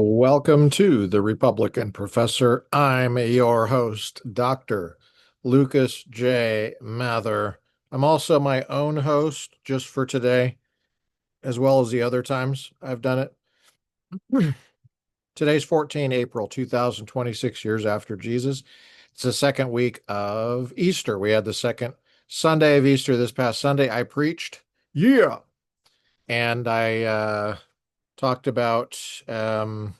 Welcome to the Republican Professor. I'm your host, Dr. Lucas J. Mather. I'm also my own host just for today, as well as the other times I've done it. Today's 14 April 2026, years after Jesus. It's the second week of Easter. We had the second Sunday of Easter this past Sunday. I preached. Yeah. And I talked about how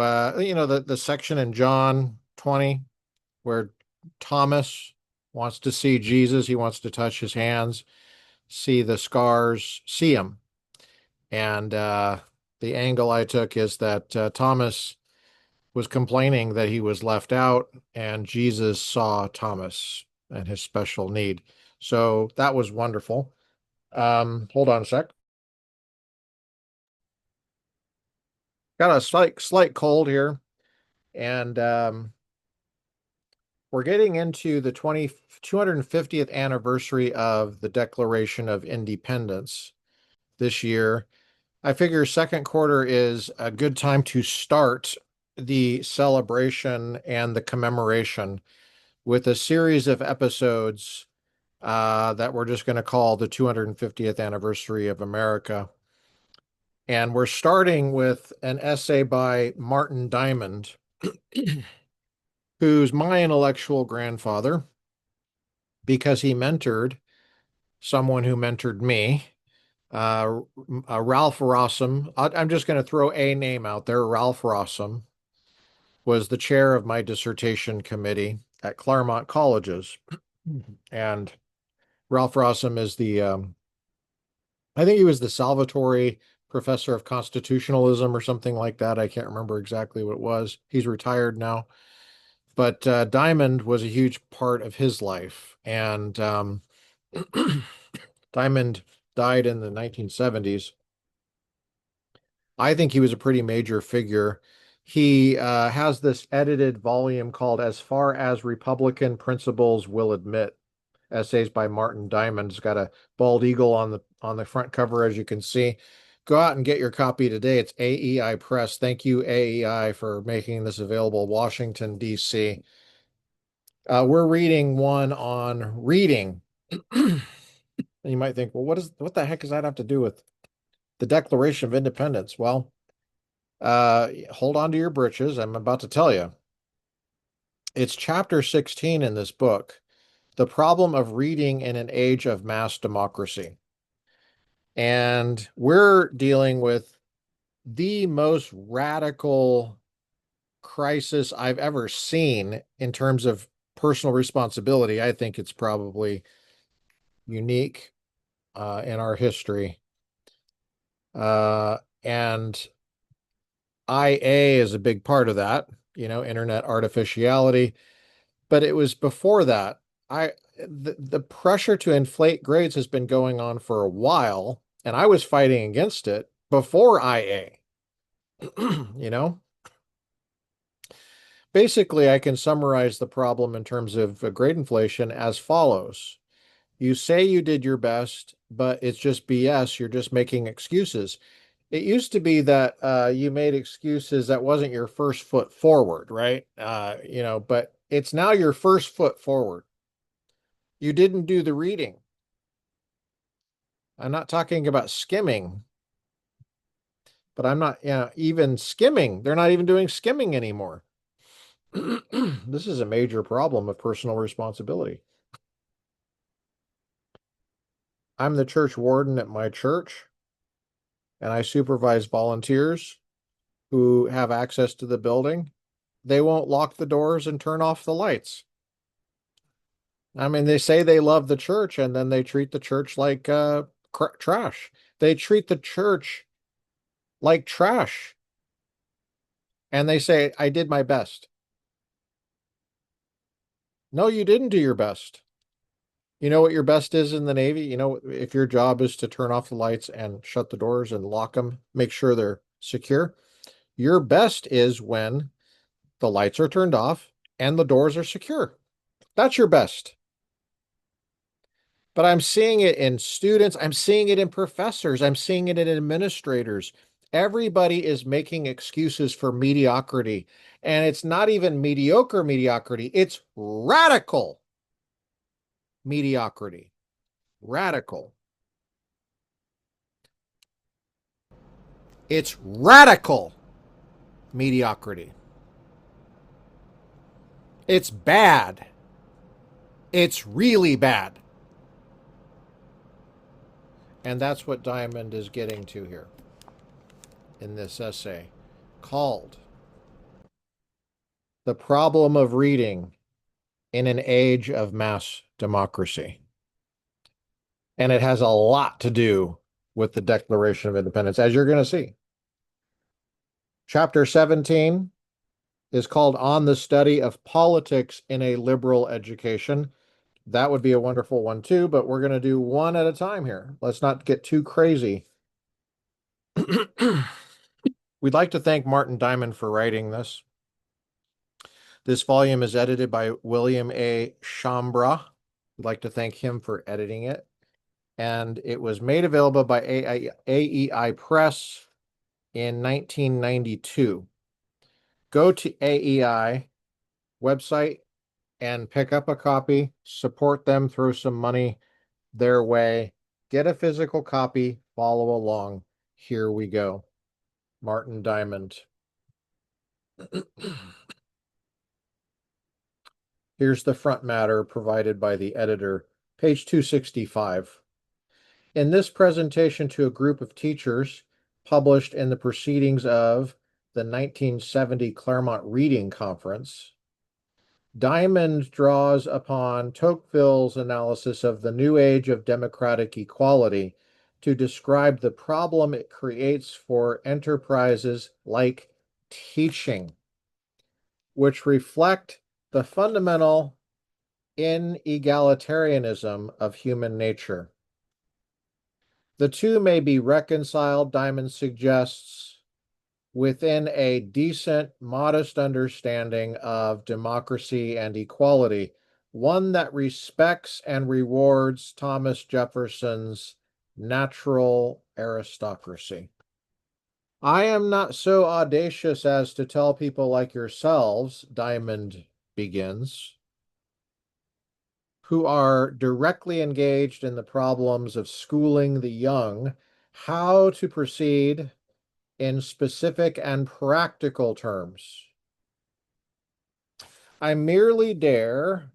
the section in John 20 where Thomas wants to see Jesus, he wants to touch his hands, see the scars, see him. And the angle I took is that Thomas was complaining that he was left out, and Jesus saw Thomas and his special need. So that was wonderful. Hold on a sec. Got a slight cold here, and we're getting into the 250th anniversary of the Declaration of Independence this year. I figure second quarter is a good time to start the celebration and the commemoration with a series of episodes that we're just going to call the 250th anniversary of America. And we're starting with an essay by Martin Diamond, who's my intellectual grandfather because he mentored someone who mentored me, Ralph Rossum. I'm just going to throw a name out there. Ralph Rossum was the chair of my dissertation committee at Claremont Colleges. And Ralph Rossum is I think he was the Salvatori professor of constitutionalism or something like that. I can't remember exactly what it was. He's retired now. But Diamond was a huge part of his life. And Diamond died in the 1970s. I think he was a pretty major figure. He has this edited volume called As Far as Republican Principles Will Admit, essays by Martin Diamond. It's got a bald eagle on the front cover, as you can see. Go out and get your copy today. It's AEI Press. Thank you, AEI, for making this available. Washington, D.C. We're reading one on reading. And you might think, well, what the heck does that have to do with the Declaration of Independence? Well, hold on to your britches. I'm about to tell you. It's chapter 16 in this book, The Problem of Reading in an Age of Mass Democracy. And we're dealing with the most radical crisis I've ever seen in terms of personal responsibility. I think it's probably unique in our history. And IA is a big part of that, internet artificiality. But it was before that. The pressure to inflate grades has been going on for a while, and I was fighting against it before IA. you know, Basically, I can summarize the problem in terms of grade inflation as follows. You say you did your best, but it's just BS. You're just making excuses. It used to be that you made excuses that wasn't your first foot forward, right? But it's now your first foot forward. You didn't do the reading. I'm not talking about skimming, but I'm not, even skimming. They're not even doing skimming anymore. This is a major problem of personal responsibility. I'm the church warden at my church, and I supervise volunteers who have access to the building. They won't lock the doors and turn off the lights. I mean, they say they love the church, and then they treat the church like trash. They treat the church like trash. And they say, I did my best. No, you didn't do your best. You know what your best is in the Navy? If your job is to turn off the lights and shut the doors and lock them, make sure they're secure. Your best is when the lights are turned off and the doors are secure. That's your best. But I'm seeing it in students. I'm seeing it in professors. I'm seeing it in administrators. Everybody is making excuses for mediocrity. And it's not even mediocre mediocrity, it's radical mediocrity. Radical. It's radical mediocrity. It's bad. It's really bad. And that's what Diamond is getting to here in this essay called The Problem of Reading in an Age of Mass Democracy. And it has a lot to do with the Declaration of Independence, as you're going to see. Chapter 17 is called On the Study of Politics in a Liberal Education. That would be a wonderful one too, but we're going to do one at a time here. Let's not get too crazy. We'd like to thank Martin Diamond for writing this. This volume is edited by William A. Chambra. We'd like to thank him for editing it. And it was made available by AEI Press in 1992. Go to AEI website and pick up a copy, support them, throw some money their way, get a physical copy, follow along. Here we go. Martin Diamond. Here's the front matter provided by the editor, page 265. In this presentation to a group of teachers, published in the proceedings of the 1970 Claremont Reading Conference, Diamond draws upon Tocqueville's analysis of the new age of democratic equality to describe the problem it creates for enterprises like teaching, which reflect the fundamental inegalitarianism of human nature. The two may be reconciled, Diamond suggests, within a decent, modest understanding of democracy and equality, one that respects and rewards Thomas Jefferson's natural aristocracy. I am not so audacious as to tell people like yourselves, Diamond begins, who are directly engaged in the problems of schooling the young, how to proceed in specific and practical terms. I merely dare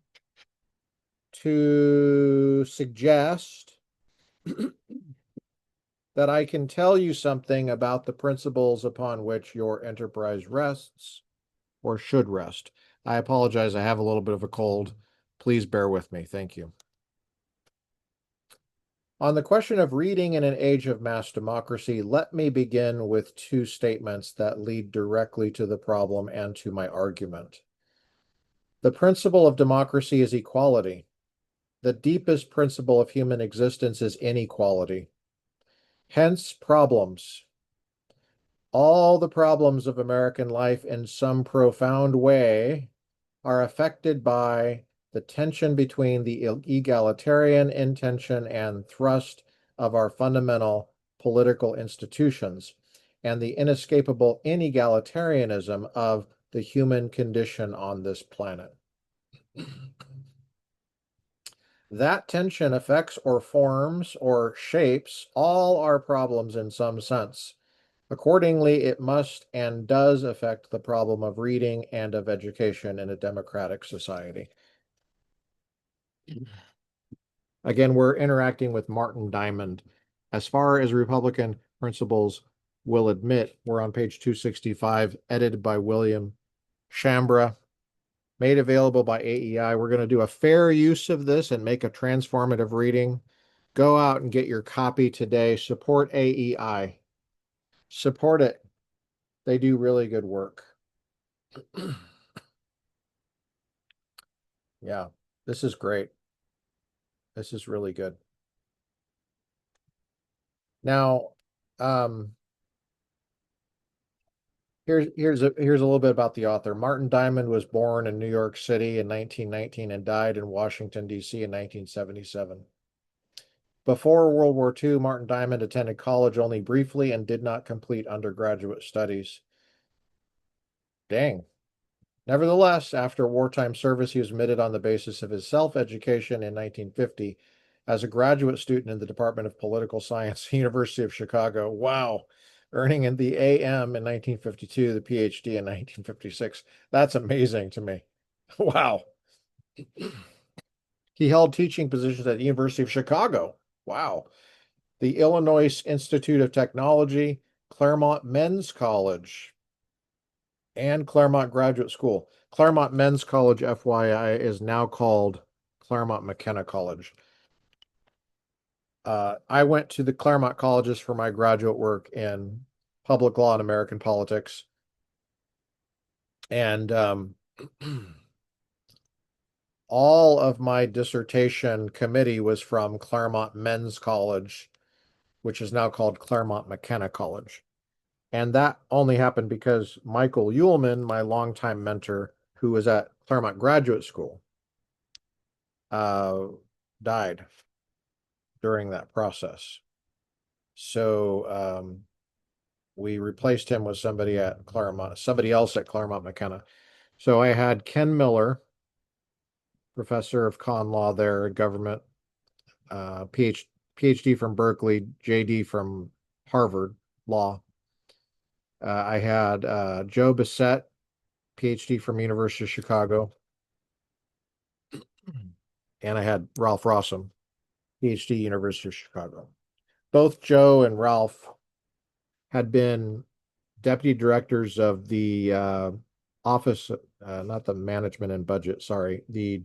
to suggest that I can tell you something about the principles upon which your enterprise rests, or should rest. I apologize, I have a little bit of a cold. Please bear with me. Thank you. On the question of reading in an age of mass democracy, let me begin with two statements that lead directly to the problem and to my argument. The principle of democracy is equality. The deepest principle of human existence is inequality. Hence, problems. All the problems of American life in some profound way are affected by the tension between the egalitarian intention and thrust of our fundamental political institutions and the inescapable inegalitarianism of the human condition on this planet. That tension affects or forms or shapes all our problems in some sense. Accordingly, it must and does affect the problem of reading and of education in a democratic society. Again, we're interacting with Martin Diamond. As far as Republican principles will admit, we're on page 265, edited by William Chambra, made available by AEI. We're going to do a fair use of this and make a transformative reading. Go out and get your copy today. Support AEI. Support it. They do really good work. Yeah, this is great. This is really good. Now, here's a little bit about the author. Martin Diamond was born in New York City in 1919 and died in Washington, D.C. in 1977. Before World War II, Martin Diamond attended college only briefly and did not complete undergraduate studies. Dang. Nevertheless, after wartime service, he was admitted on the basis of his self-education in 1950 as a graduate student in the Department of Political Science, University of Chicago. Wow. Earning in the AM in 1952, the Ph.D. in 1956. That's amazing to me. Wow. He held teaching positions at the University of Chicago. Wow. The Illinois Institute of Technology, Claremont Men's College, and Claremont Graduate School. Claremont Men's College, FYI, is now called Claremont McKenna College. I went to the Claremont Colleges for my graduate work in public law and American politics. And all of my dissertation committee was from Claremont Men's College, which is now called Claremont McKenna College. And that only happened because Michael Uhlman, my longtime mentor, who was at Claremont Graduate School, died during that process. So we replaced him with somebody else at Claremont McKenna. So I had Ken Miller, professor of con law there, government, PhD from Berkeley, JD from Harvard Law. I had Joe Bessette, PhD from University of Chicago. And I had Ralph Rossum, PhD, University of Chicago. Both Joe and Ralph had been deputy directors of the office, not the management and budget, sorry, the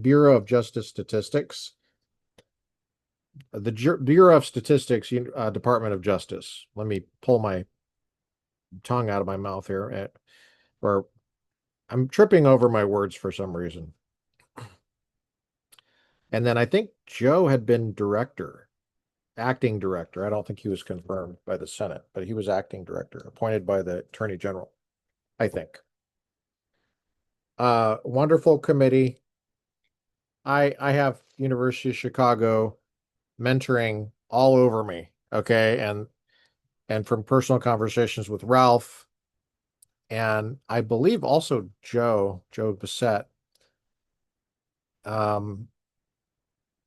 Bureau of Justice Statistics. The Bureau of Statistics, Department of Justice. Let me pull my tongue out of my mouth here, or I'm tripping over my words for some reason. And then I think Joe had been acting director. I don't think he was confirmed by the Senate, but he was acting director, appointed by the Attorney General, I think. Wonderful committee. I have University of Chicago mentoring all over me, okay? And from personal conversations with Ralph, and I believe also Joe Bessette,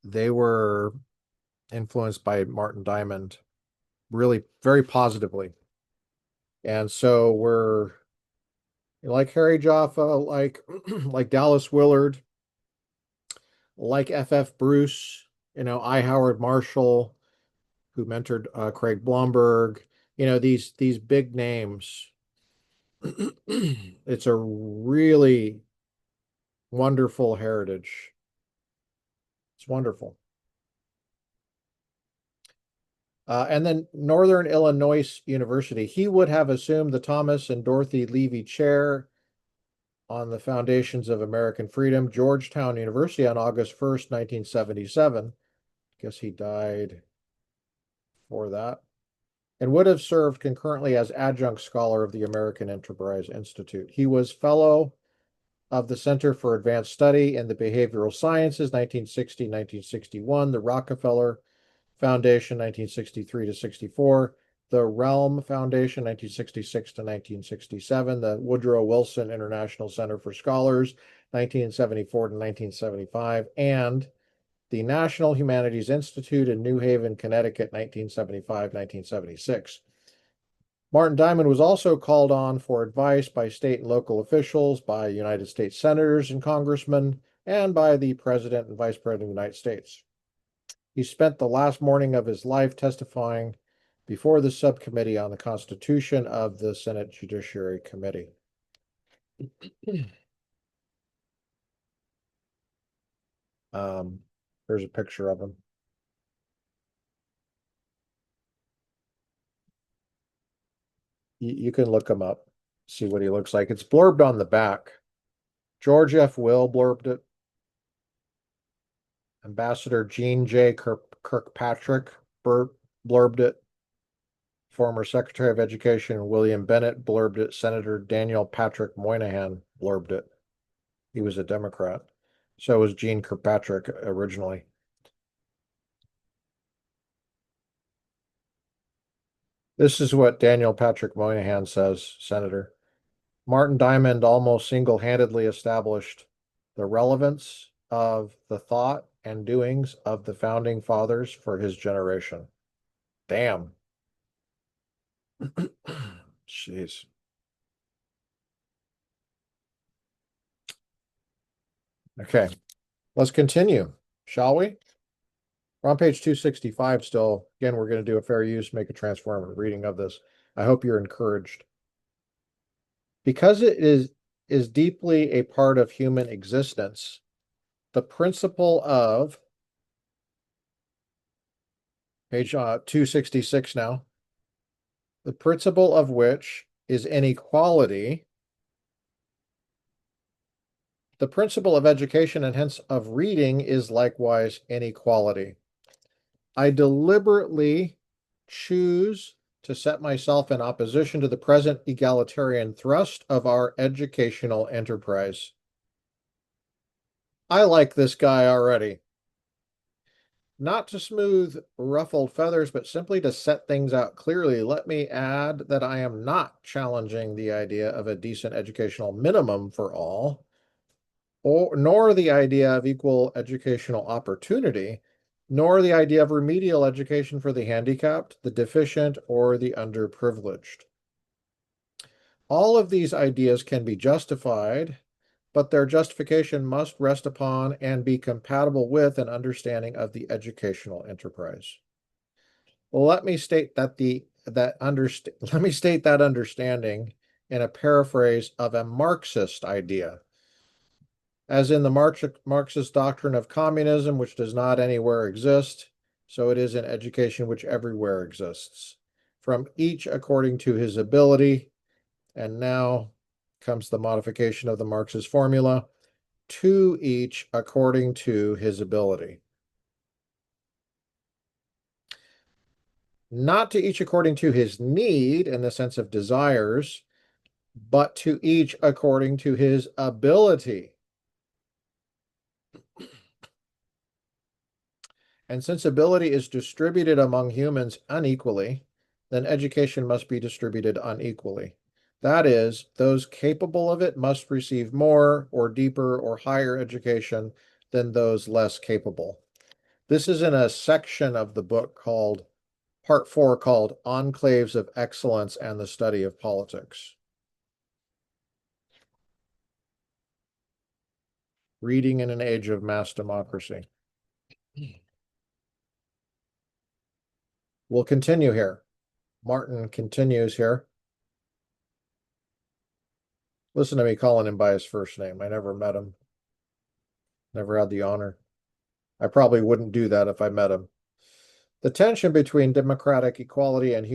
they were influenced by Martin Diamond really very positively. And so we're like Harry Jaffa, like Dallas Willard, like F.F. Bruce, I. Howard Marshall, who mentored Craig Blomberg, these big names. It's a really wonderful heritage. It's wonderful. And then Northern Illinois University. He would have assumed the Thomas and Dorothy Levy Chair on the foundations of American freedom. Georgetown University on August 1st, 1977. Guess he died for that. And would have served concurrently as adjunct scholar of the American Enterprise Institute. He was fellow of the Center for Advanced Study in the Behavioral Sciences, 1960-1961, the Rockefeller Foundation, 1963 to 64, the Realm Foundation, 1966 to 1967, the Woodrow Wilson International Center for Scholars, 1974 to 1975, and the National Humanities Institute in New Haven, Connecticut, 1975-1976. Martin Diamond was also called on for advice by state and local officials, by United States senators and congressmen, and by the President and Vice President of the United States. He spent the last morning of his life testifying before the subcommittee on the Constitution of the Senate Judiciary Committee. Here's a picture of him. You can look him up, see what he looks like. It's blurbed on the back. George F. Will blurbed it. Ambassador Gene J. Kirkpatrick blurbed it. Former Secretary of Education William Bennett blurbed it. Senator Daniel Patrick Moynihan blurbed it. He was a Democrat. So was Gene Kirkpatrick originally. This is what Daniel Patrick Moynihan says, Senator. Martin Diamond almost single-handedly established the relevance of the thought and doings of the founding fathers for his generation. Damn. Jeez. Okay, let's continue, shall we? We're on page 265 still. Again, we're going to do a fair use, make a transformative reading of this. I hope you're encouraged. Because it is deeply a part of human existence, the principle of page 266 now, the principle of which is inequality, the principle of education and hence of reading is likewise inequality. I deliberately choose to set myself in opposition to the present egalitarian thrust of our educational enterprise. I like this guy already. Not to smooth ruffled feathers, but simply to set things out clearly, let me add that I am not challenging the idea of a decent educational minimum for all, nor the idea of equal educational opportunity, nor the idea of remedial education for the handicapped, the deficient, or the underprivileged. All of these ideas can be justified, but their justification must rest upon and be compatible with an understanding of the educational enterprise. Let me state that understanding in a paraphrase of a Marxist idea. As in the Marxist doctrine of communism, which does not anywhere exist, so it is in education which everywhere exists. From each according to his ability, and now comes the modification of the Marxist formula, to each according to his ability. Not to each according to his need in the sense of desires, but to each according to his ability. And since ability is distributed among humans unequally, then education must be distributed unequally. That is, those capable of it must receive more or deeper or higher education than those less capable. This is in a section of the book called, Part 4, called Enclaves of Excellence and the Study of Politics. Reading in an Age of Mass Democracy. We'll continue here. Martin continues here. Listen to me calling him by his first name. I never met him. Never had the honor. I probably wouldn't do that if I met him. The tension between democratic equality and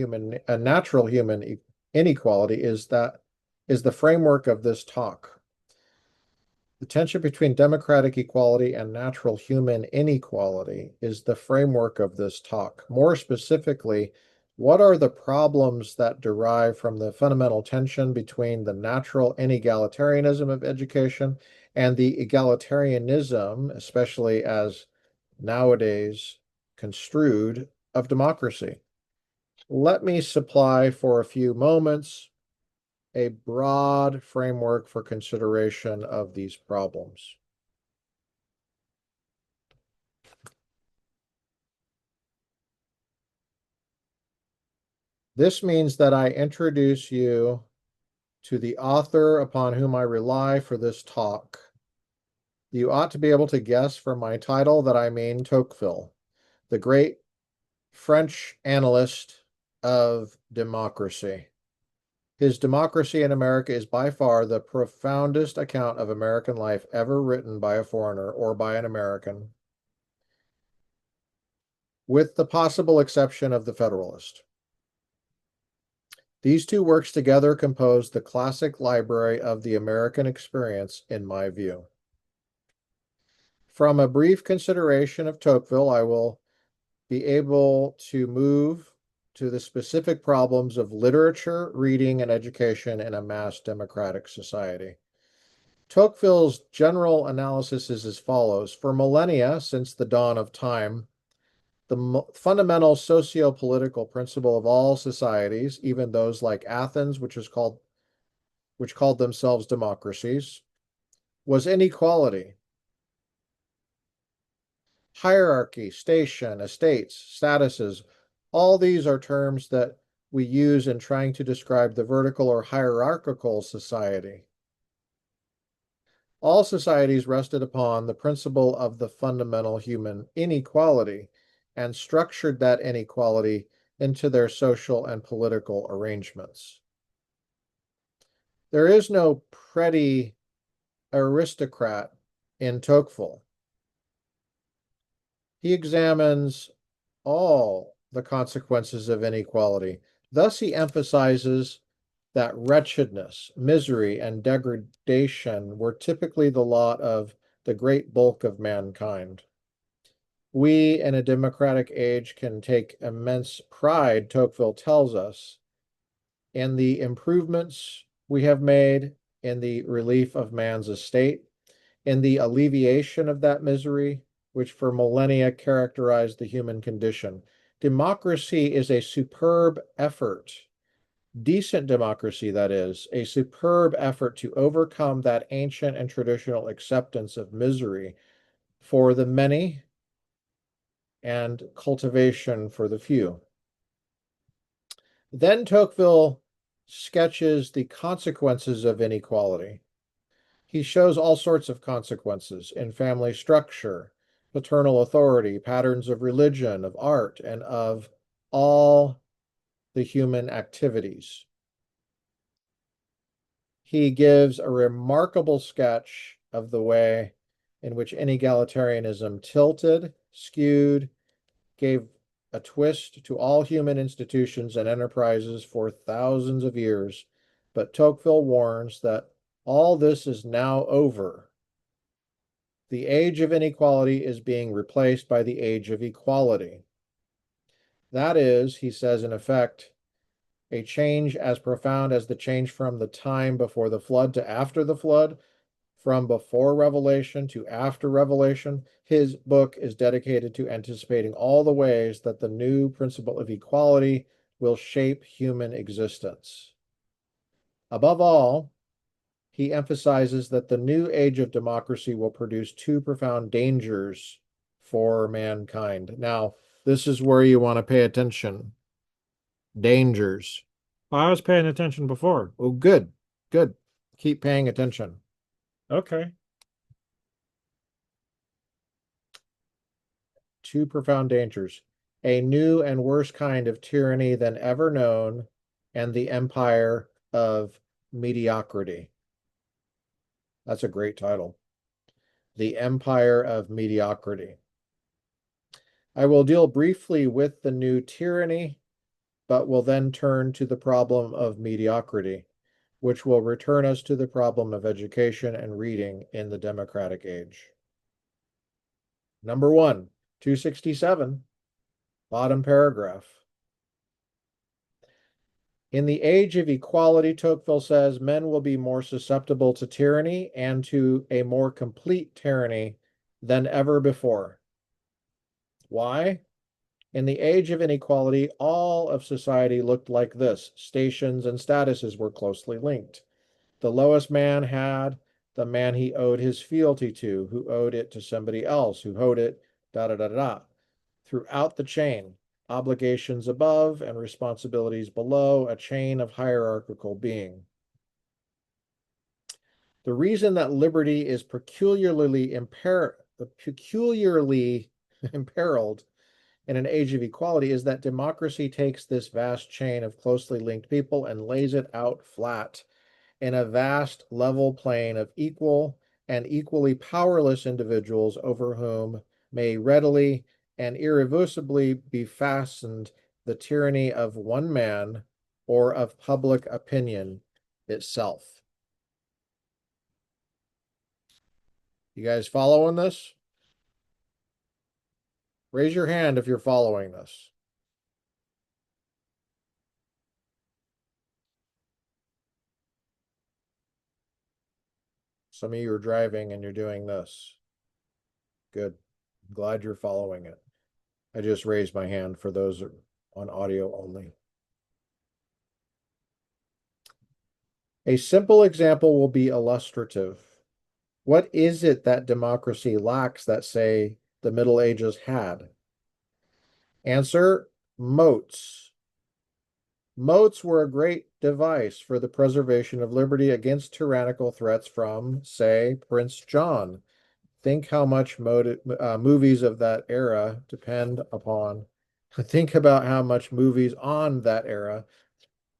natural human inequality is the framework of this talk. The tension between democratic equality and natural human inequality is the framework of this talk. More specifically, what are the problems that derive from the fundamental tension between the natural inegalitarianism of education and the egalitarianism, especially as nowadays construed, of democracy? Let me supply for a few moments a broad framework for consideration of these problems. This means that I introduce you to the author upon whom I rely for this talk. You ought to be able to guess from my title that I mean Tocqueville, the great French analyst of democracy. His Democracy in America is by far the profoundest account of American life ever written by a foreigner or by an American, with the possible exception of the Federalist. These two works together compose the classic library of the American experience, in my view. From a brief consideration of Tocqueville, I will be able to move to the specific problems of literature, reading, and education in a mass democratic society. Tocqueville's general analysis is as follows. For millennia, since the dawn of time, The fundamental socio-political principle of all societies, even those like Athens, which called themselves democracies, was inequality. Hierarchy, station, estates, statuses, all these are terms that we use in trying to describe the vertical or hierarchical society. All societies rested upon the principle of the fundamental human inequality and structured that inequality into their social and political arrangements. There is no petty aristocrat in Tocqueville. He examines all the consequences of inequality. Thus, he emphasizes that wretchedness, misery, and degradation were typically the lot of the great bulk of mankind. We, in a democratic age, can take immense pride, Tocqueville tells us, in the improvements we have made in the relief of man's estate, in the alleviation of that misery, which for millennia characterized the human condition. Democracy is a superb effort, decent democracy, that is, a superb effort to overcome that ancient and traditional acceptance of misery for the many and cultivation for the few. Then Tocqueville sketches the consequences of inequality. He shows all sorts of consequences in family structure, paternal authority, patterns of religion, of art, and of all the human activities. He gives a remarkable sketch of the way in which inegalitarianism tilted, skewed, gave a twist to all human institutions and enterprises for thousands of years. But Tocqueville warns that all this is now over. The age of inequality is being replaced by the age of equality. That is, he says, in effect, a change as profound as the change from the time before the flood to after the flood, from before Revelation to after Revelation. His book is dedicated to anticipating all the ways that the new principle of equality will shape human existence. Above all, he emphasizes that the new age of democracy will produce two profound dangers for mankind. Now, this is where you want to pay attention. Dangers. I was paying attention before. Oh, good, good. Keep paying attention. Okay. Two profound dangers. A new and worse kind of tyranny than ever known, and the empire of mediocrity. That's a great title. The Empire of Mediocrity. I will deal briefly with the new tyranny, but will then turn to the problem of mediocrity, which will return us to the problem of education and reading in the democratic age. Number 1, 267, bottom paragraph. In the age of equality, Tocqueville says, men will be more susceptible to tyranny and to a more complete tyranny than ever before. Why? In the age of inequality, all of society looked like this. Stations and statuses were closely linked. The lowest man had the man he owed his fealty to, who owed it to somebody else, who owed it, da da da da. Throughout the chain, obligations above and responsibilities below, a chain of hierarchical being. The reason that liberty is peculiarly imperiled in an age of equality is that democracy takes this vast chain of closely linked people and lays it out flat in a vast level plain of equal and equally powerless individuals over whom may readily and irreversibly be fastened the tyranny of one man or of public opinion itself. You guys following this? Raise your hand if you're following this. Some of you are driving and you're doing this. Good. I'm glad you're following it. I just raised my hand for those on audio only. A simple example will be illustrative. What is it that democracy lacks that, say, the Middle Ages had? Answer, moats. Moats were a great device for the preservation of liberty against tyrannical threats from, say, Prince John. Think how much movies of that era depend upon. Think about how much movies on that era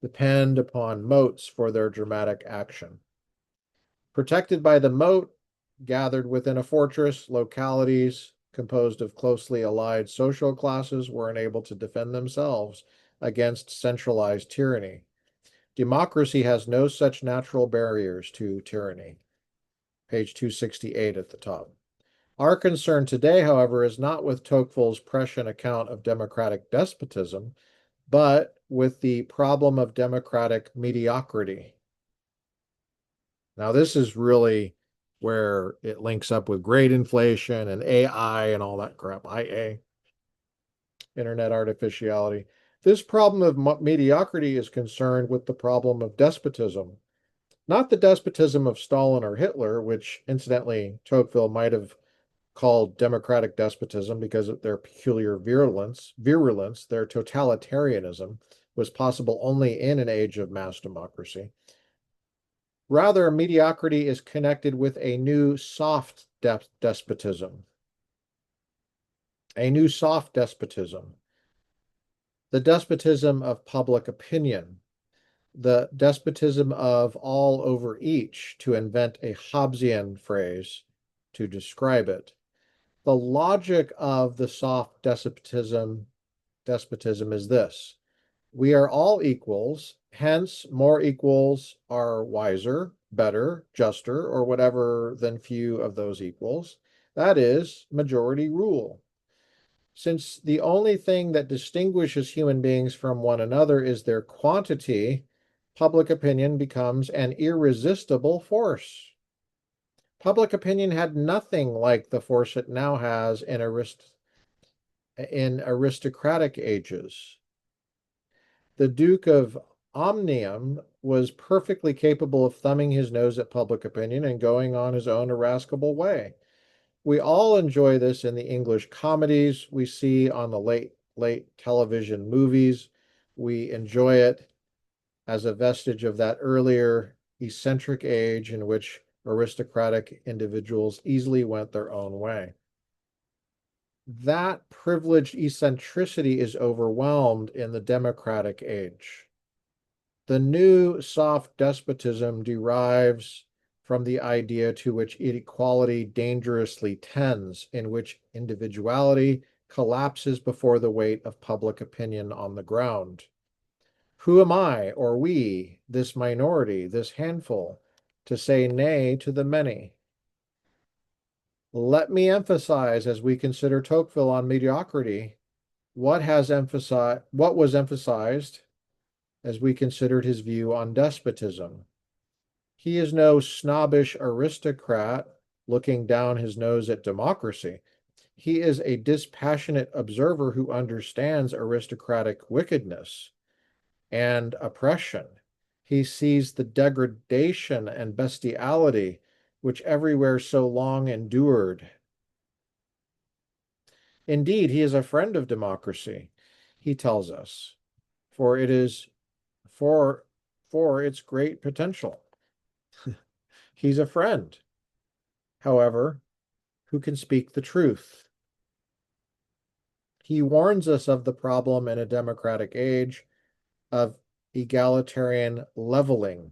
depend upon moats for their dramatic action. Protected by the moat, gathered within a fortress, localities composed of closely allied social classes were enabled to defend themselves against centralized tyranny. Democracy has no such natural barriers to tyranny. Page 268 at the top. Our concern today, however, is not with Tocqueville's prescient account of democratic despotism, but with the problem of democratic mediocrity. Now, this is really where it links up with grade inflation and AI and all that crap, IA, internet artificiality. This problem of mediocrity is concerned with the problem of despotism, not the despotism of Stalin or Hitler, which incidentally Tocqueville might have called democratic despotism because of their peculiar virulence, their totalitarianism was possible only in an age of mass democracy. Rather, mediocrity is connected with a new soft despotism. A new soft despotism. The despotism of public opinion. The despotism of all over each, to invent a Hobbesian phrase to describe it. The logic of the soft despotism is this. We are all equals, hence more equals are wiser, better, juster, or whatever than few of those equals. That is majority rule. Since the only thing that distinguishes human beings from one another is their quantity, public opinion becomes an irresistible force. Public opinion had nothing like the force it now has in aristocratic ages. The Duke of Omnium was perfectly capable of thumbing his nose at public opinion and going on his own irascible way. We all enjoy this in the English comedies we see on the late television movies. We enjoy it as a vestige of that earlier eccentric age in which aristocratic individuals easily went their own way. That privileged eccentricity is overwhelmed in the democratic age. The new soft despotism derives from the idea to which equality dangerously tends, in which individuality collapses before the weight of public opinion on the ground. Who am I, or we, this minority, this handful, to say nay to the many? Let me emphasize, as we consider Tocqueville on mediocrity, what was emphasized as we considered his view on despotism. He is no snobbish aristocrat looking down his nose at democracy. He is a dispassionate observer who understands aristocratic wickedness and oppression. He sees the degradation and bestiality which everywhere so long endured. Indeed, he is a friend of democracy, he tells us, for it is for its great potential. He's a friend, however, who can speak the truth. He warns us of the problem in a democratic age of egalitarian leveling.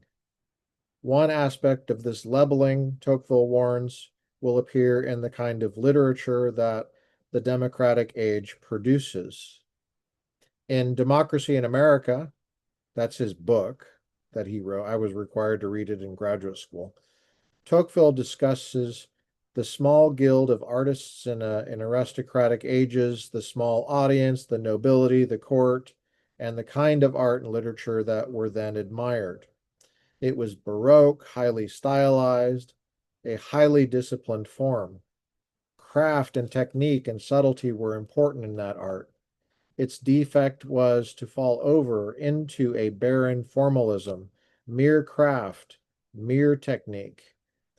One aspect of this leveling, Tocqueville warns, will appear in the kind of literature that the democratic age produces. In Democracy in America, that's his book that he wrote. I was required to read it in graduate school. Tocqueville discusses the small guild of artists in aristocratic ages, the small audience, the nobility, the court, and the kind of art and literature that were then admired. It was Baroque, highly stylized, a highly disciplined form. craft and technique and subtlety were important in that art. Its defect was to fall over into a barren formalism, mere craft, mere technique.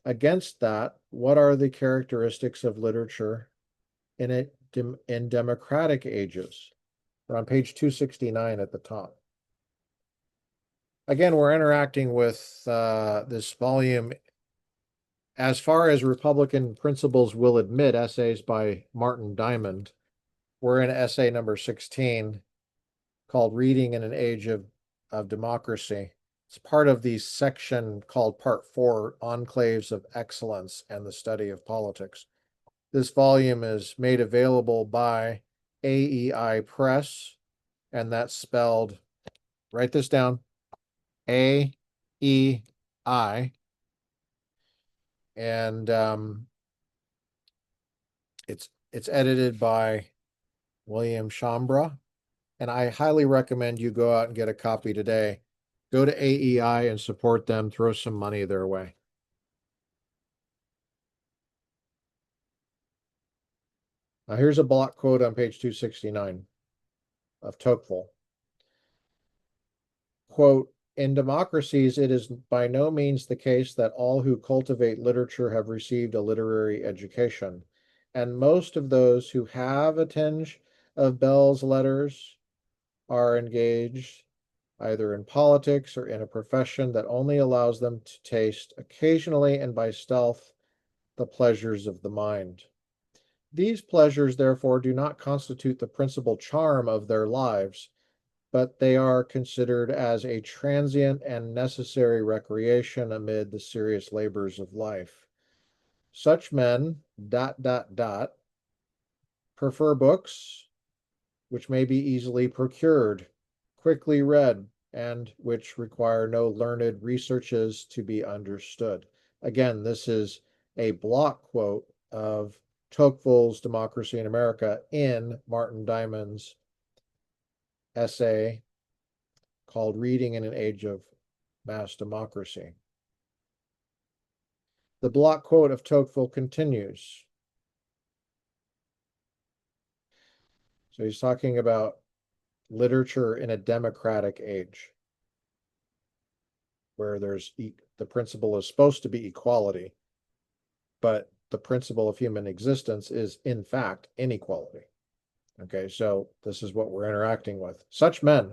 Against that, what are the characteristics of literature in democratic ages? We're on page 269 at the top. Again, we're interacting with this volume, as far as Republican principles will admit, essays by Martin Diamond. We're in essay number 16 called Reading in an Age of Democracy. It's part of the section called Part 4, Enclaves of Excellence and the Study of Politics. This volume is made available by AEI Press, and that's spelled, write this down, AEI, and it's edited by William Chambra, and I highly recommend you go out and get a copy today. Go to AEI and support them, throw some money their way. Now here's a block quote on page 269 of Tocqueville. Quote, in democracies, it is by no means the case that all who cultivate literature have received a literary education, and most of those who have a tinge of Bell's letters are engaged either in politics or in a profession that only allows them to taste occasionally and by stealth the pleasures of the mind. These pleasures, therefore, do not constitute the principal charm of their lives, but they are considered as a transient and necessary recreation amid the serious labors of life. Such men, prefer books which may be easily procured, quickly read, and which require no learned researches to be understood. Again, this is a block quote of Tocqueville's Democracy in America in Martin Diamond's essay called Reading in an Age of Mass Democracy. The block quote of Tocqueville continues. So he's talking about literature in a democratic age, where the principle is supposed to be equality, but the principle of human existence is, in fact, inequality. Okay, so this is what we're interacting with. Such men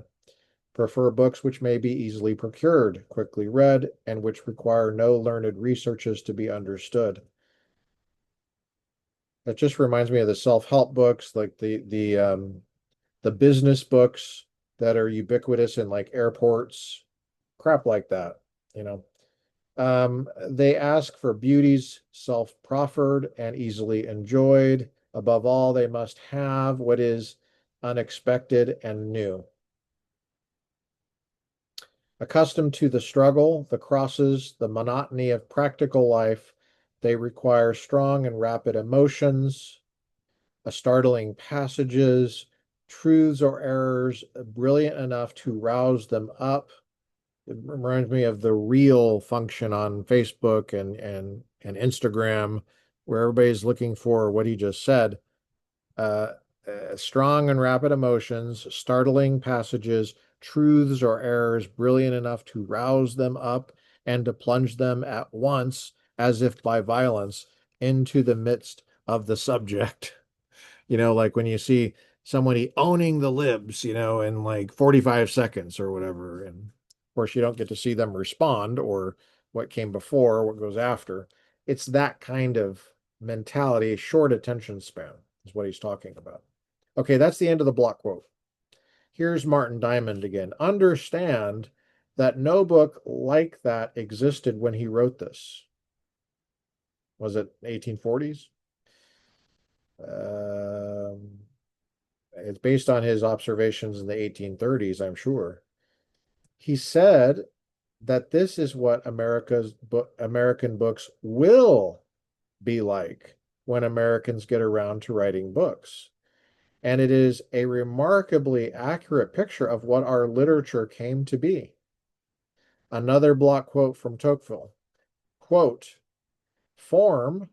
prefer books which may be easily procured, quickly read, and which require no learned researches to be understood. That just reminds me of the self-help books, like the business books that are ubiquitous in like airports, crap like that, you know. They ask for beauties self-proffered and easily enjoyed. Above all, they must have what is unexpected and new. Accustomed to the struggle, the crosses, the monotony of practical life, they require strong and rapid emotions, startling passages, truths or errors brilliant enough to rouse them up. It reminds me of the reel function on Facebook and Instagram, where everybody's looking for what he just said. Strong and rapid emotions, startling passages, truths or errors brilliant enough to rouse them up and to plunge them at once, as if by violence, into the midst of the subject. You know, like when you see somebody owning the libs, you know, in like 45 seconds or whatever. And of course, you don't get to see them respond or what came before, or what goes after. It's that kind of mentality, a short attention span is what he's talking about. Okay, that's the end of the block quote. Here's Martin Diamond again. Understand that no book like that existed when he wrote this. Was it 1840s? It's based on his observations in the 1830s, I'm sure. He said that this is what American books will be like when Americans get around to writing books. And it is a remarkably accurate picture of what our literature came to be. Another block quote from Tocqueville. Quote, form,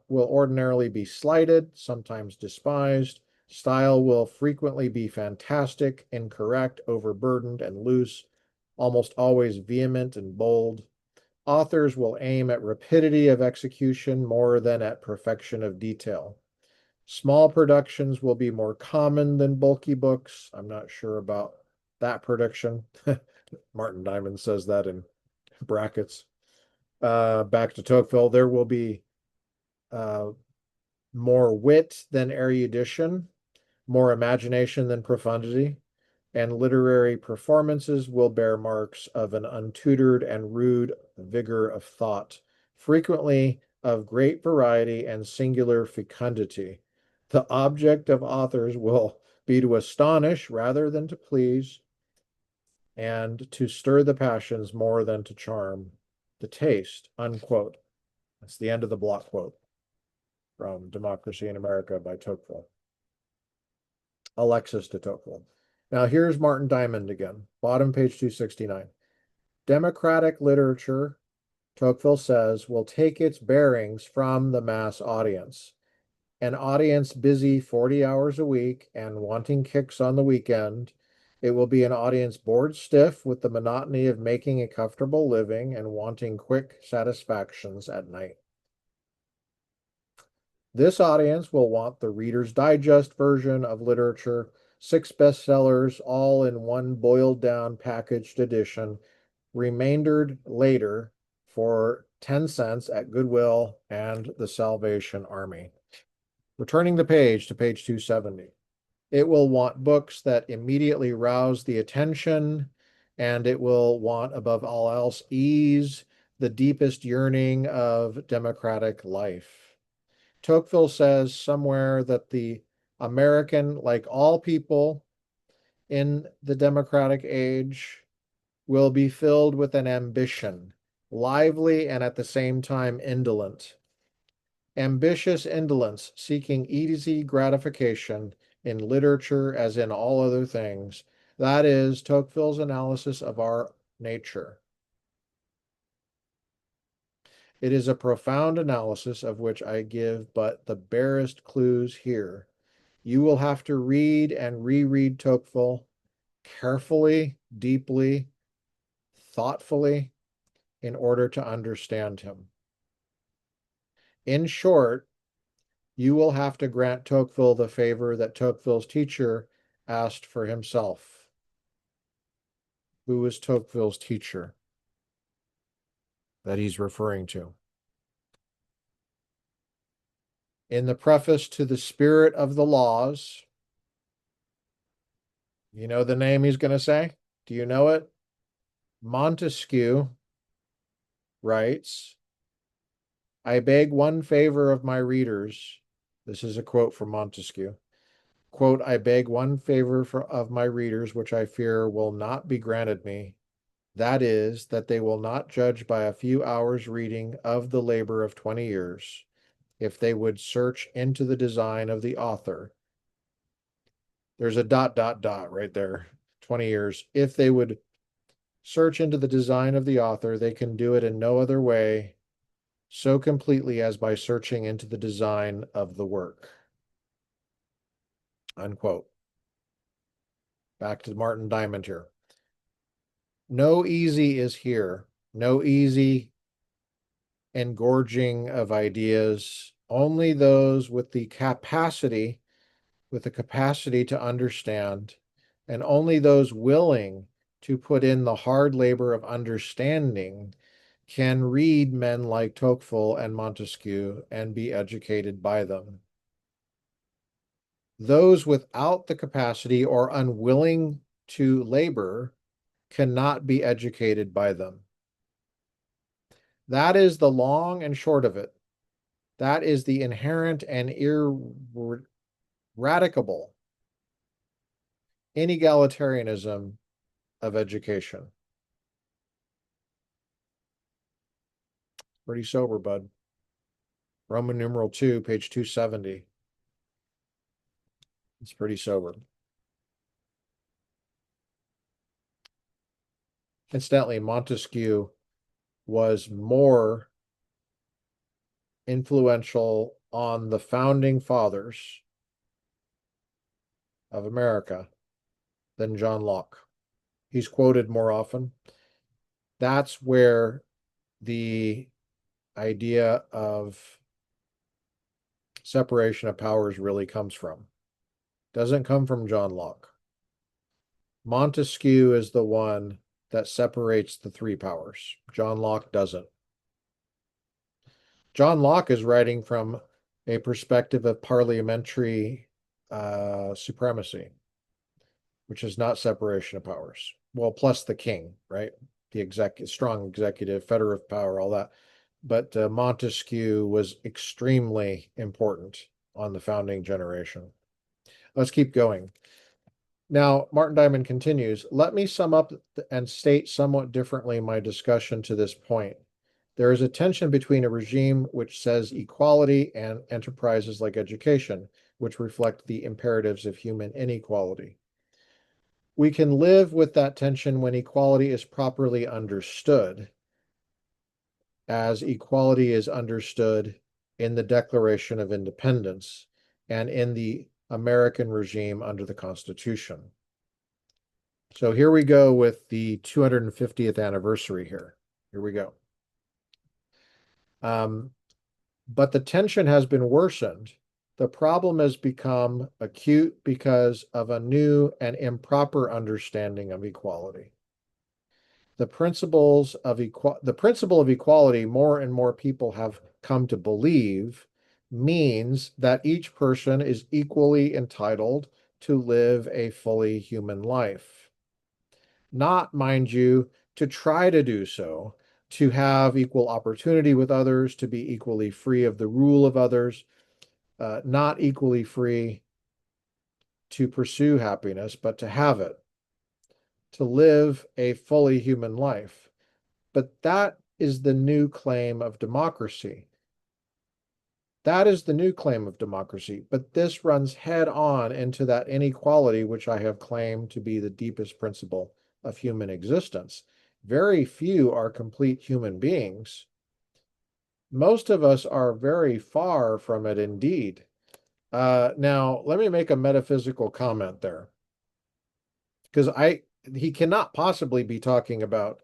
will ordinarily be slighted, sometimes despised. Style will frequently be fantastic, incorrect, overburdened, and loose, almost always vehement and bold. Authors will aim at rapidity of execution more than at perfection of detail. Small productions will be more common than bulky books. I'm not sure about that prediction. Martin Diamond says that in brackets. Back to Tocqueville, there will be more wit than erudition, more imagination than profundity, and literary performances will bear marks of an untutored and rude vigor of thought, frequently of great variety and singular fecundity. The object of authors will be to astonish rather than to please, and to stir the passions more than to charm the taste, unquote. That's the end of the block quote from Democracy in America by Tocqueville. Alexis de Tocqueville. Now here's Martin Diamond again, bottom page 269. Democratic literature, Tocqueville says, will take its bearings from the mass audience. An audience busy 40 hours a week and wanting kicks on the weekend. It will be an audience bored stiff with the monotony of making a comfortable living and wanting quick satisfactions at night. This audience will want the Reader's Digest version of literature, 6 bestsellers, all in one boiled down packaged edition, remaindered later for 10 cents at Goodwill and the Salvation Army. Returning the page to page 270. It will want books that immediately rouse the attention, and it will want, above all else, ease, the deepest yearning of democratic life. Tocqueville says somewhere that the American, like all people in the democratic age, will be filled with an ambition, lively and at the same time indolent. Ambitious indolence, seeking easy gratification in literature as in all other things. That is Tocqueville's analysis of our nature. It is a profound analysis of which I give but the barest clues here. You will have to read and reread Tocqueville carefully, deeply, thoughtfully, in order to understand him. In short, you will have to grant Tocqueville the favor that Tocqueville's teacher asked for himself. Who was Tocqueville's teacher that he's referring to? In the preface to The Spirit of the Laws, you know the name he's going to say? Do you know it? Montesquieu writes, I beg one favor of my readers. This is a quote from Montesquieu. Quote, I beg one favor of my readers, which I fear will not be granted me. That is, that they will not judge by a few hours' reading of the labor of 20 years, if they would search into the design of the author. There's a ... right there, 20 years. If they would search into the design of the author, they can do it in no other way, so completely as by searching into the design of the work. Unquote. Back to Martin Diamond here. No easy is here. No easy engorging of ideas. Only those with the capacity to understand, and only those willing to put in the hard labor of understanding can read men like Tocqueville and Montesquieu and be educated by them. Those without the capacity or unwilling to labor cannot be educated by them. That is the long and short of it. That is the inherent and ineradicable inegalitarianism of education. Pretty sober, bud. Roman numeral 2, page 270. It's pretty sober. Incidentally, Montesquieu was more influential on the founding fathers of America than John Locke. He's quoted more often. That's where the idea of separation of powers really comes from. Doesn't come from John Locke. Montesquieu is the one that separates the three powers. John Locke doesn't. John Locke is writing from a perspective of parliamentary supremacy, which is not separation of powers. Well, plus the king, right? The strong executive, federative power, all that. But Montesquieu was extremely important on the founding generation. Let's keep going. Now, Martin Diamond continues, let me sum up and state somewhat differently my discussion to this point. There is a tension between a regime which says equality and enterprises like education, which reflect the imperatives of human inequality. We can live with that tension when equality is properly understood, as equality is understood in the Declaration of Independence and in the American regime under the Constitution. So here we go with the 250th anniversary here. Here we go. But the tension has been worsened. The problem has become acute because of a new and improper understanding of equality. The principle of equality, more and more people have come to believe, means that each person is equally entitled to live a fully human life. Not, mind you, to try to do so, to have equal opportunity with others, to be equally free of the rule of others, not equally free to pursue happiness, but to have it, to live a fully human life. But that is the new claim of democracy. That is the new claim of democracy. But this runs head on into that inequality, which I have claimed to be the deepest principle of human existence. Very few are complete human beings. Most of us are very far from it indeed. Now, let me make a metaphysical comment there, because he cannot possibly be talking about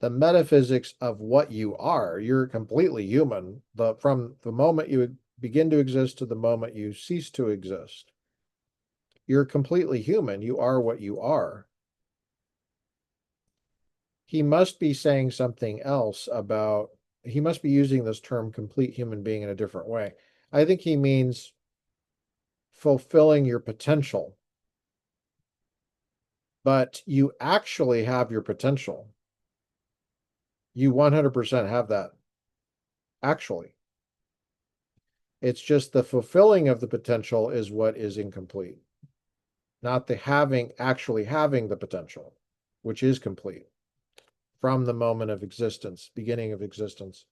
the metaphysics of what you are. You're completely human, from the moment you begin to exist to the moment you cease to exist. You're completely human. You are what you are. He must be saying something else about, he must be using this term complete human being in a different way. I think he means fulfilling your potential. But you actually have your potential. You 100% have that. Actually. It's just the fulfilling of the potential is what is incomplete. Not the actually having the potential, which is complete from the moment of existence, beginning of existence.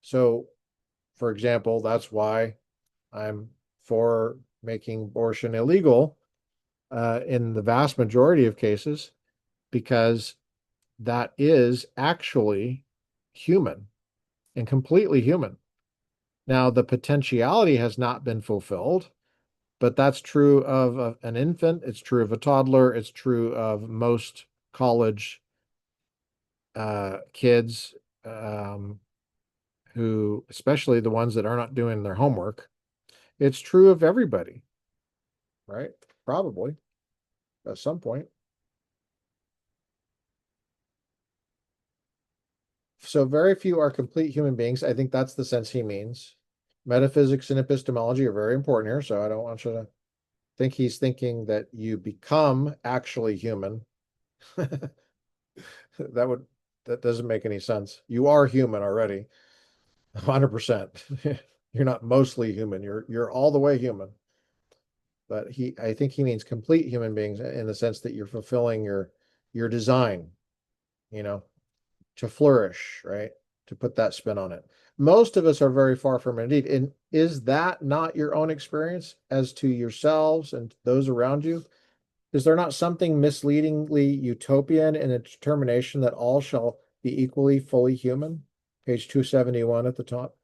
So, for example, that's why I'm for making abortion illegal in the vast majority of cases, because that is actually human and completely human. Now, the potentiality has not been fulfilled, but that's true of an infant. It's true of a toddler. It's true of most college kids who, especially the ones that are not doing their homework. It's true of everybody, right? Probably at some point. So very few are complete human beings. I think that's the sense he means. Metaphysics and epistemology are very important here, so I don't want you to think he's thinking that you become actually human. That doesn't make any sense. You are human already, 100%. You're not mostly human. You're all the way human. But I think he means complete human beings in the sense that you're fulfilling your design, you know, to flourish, right? To put that spin on it. Most of us are very far from it indeed. And is that not your own experience as to yourselves and those around you? Is there not something misleadingly utopian in a determination that all shall be equally fully human? Page 271 at the top.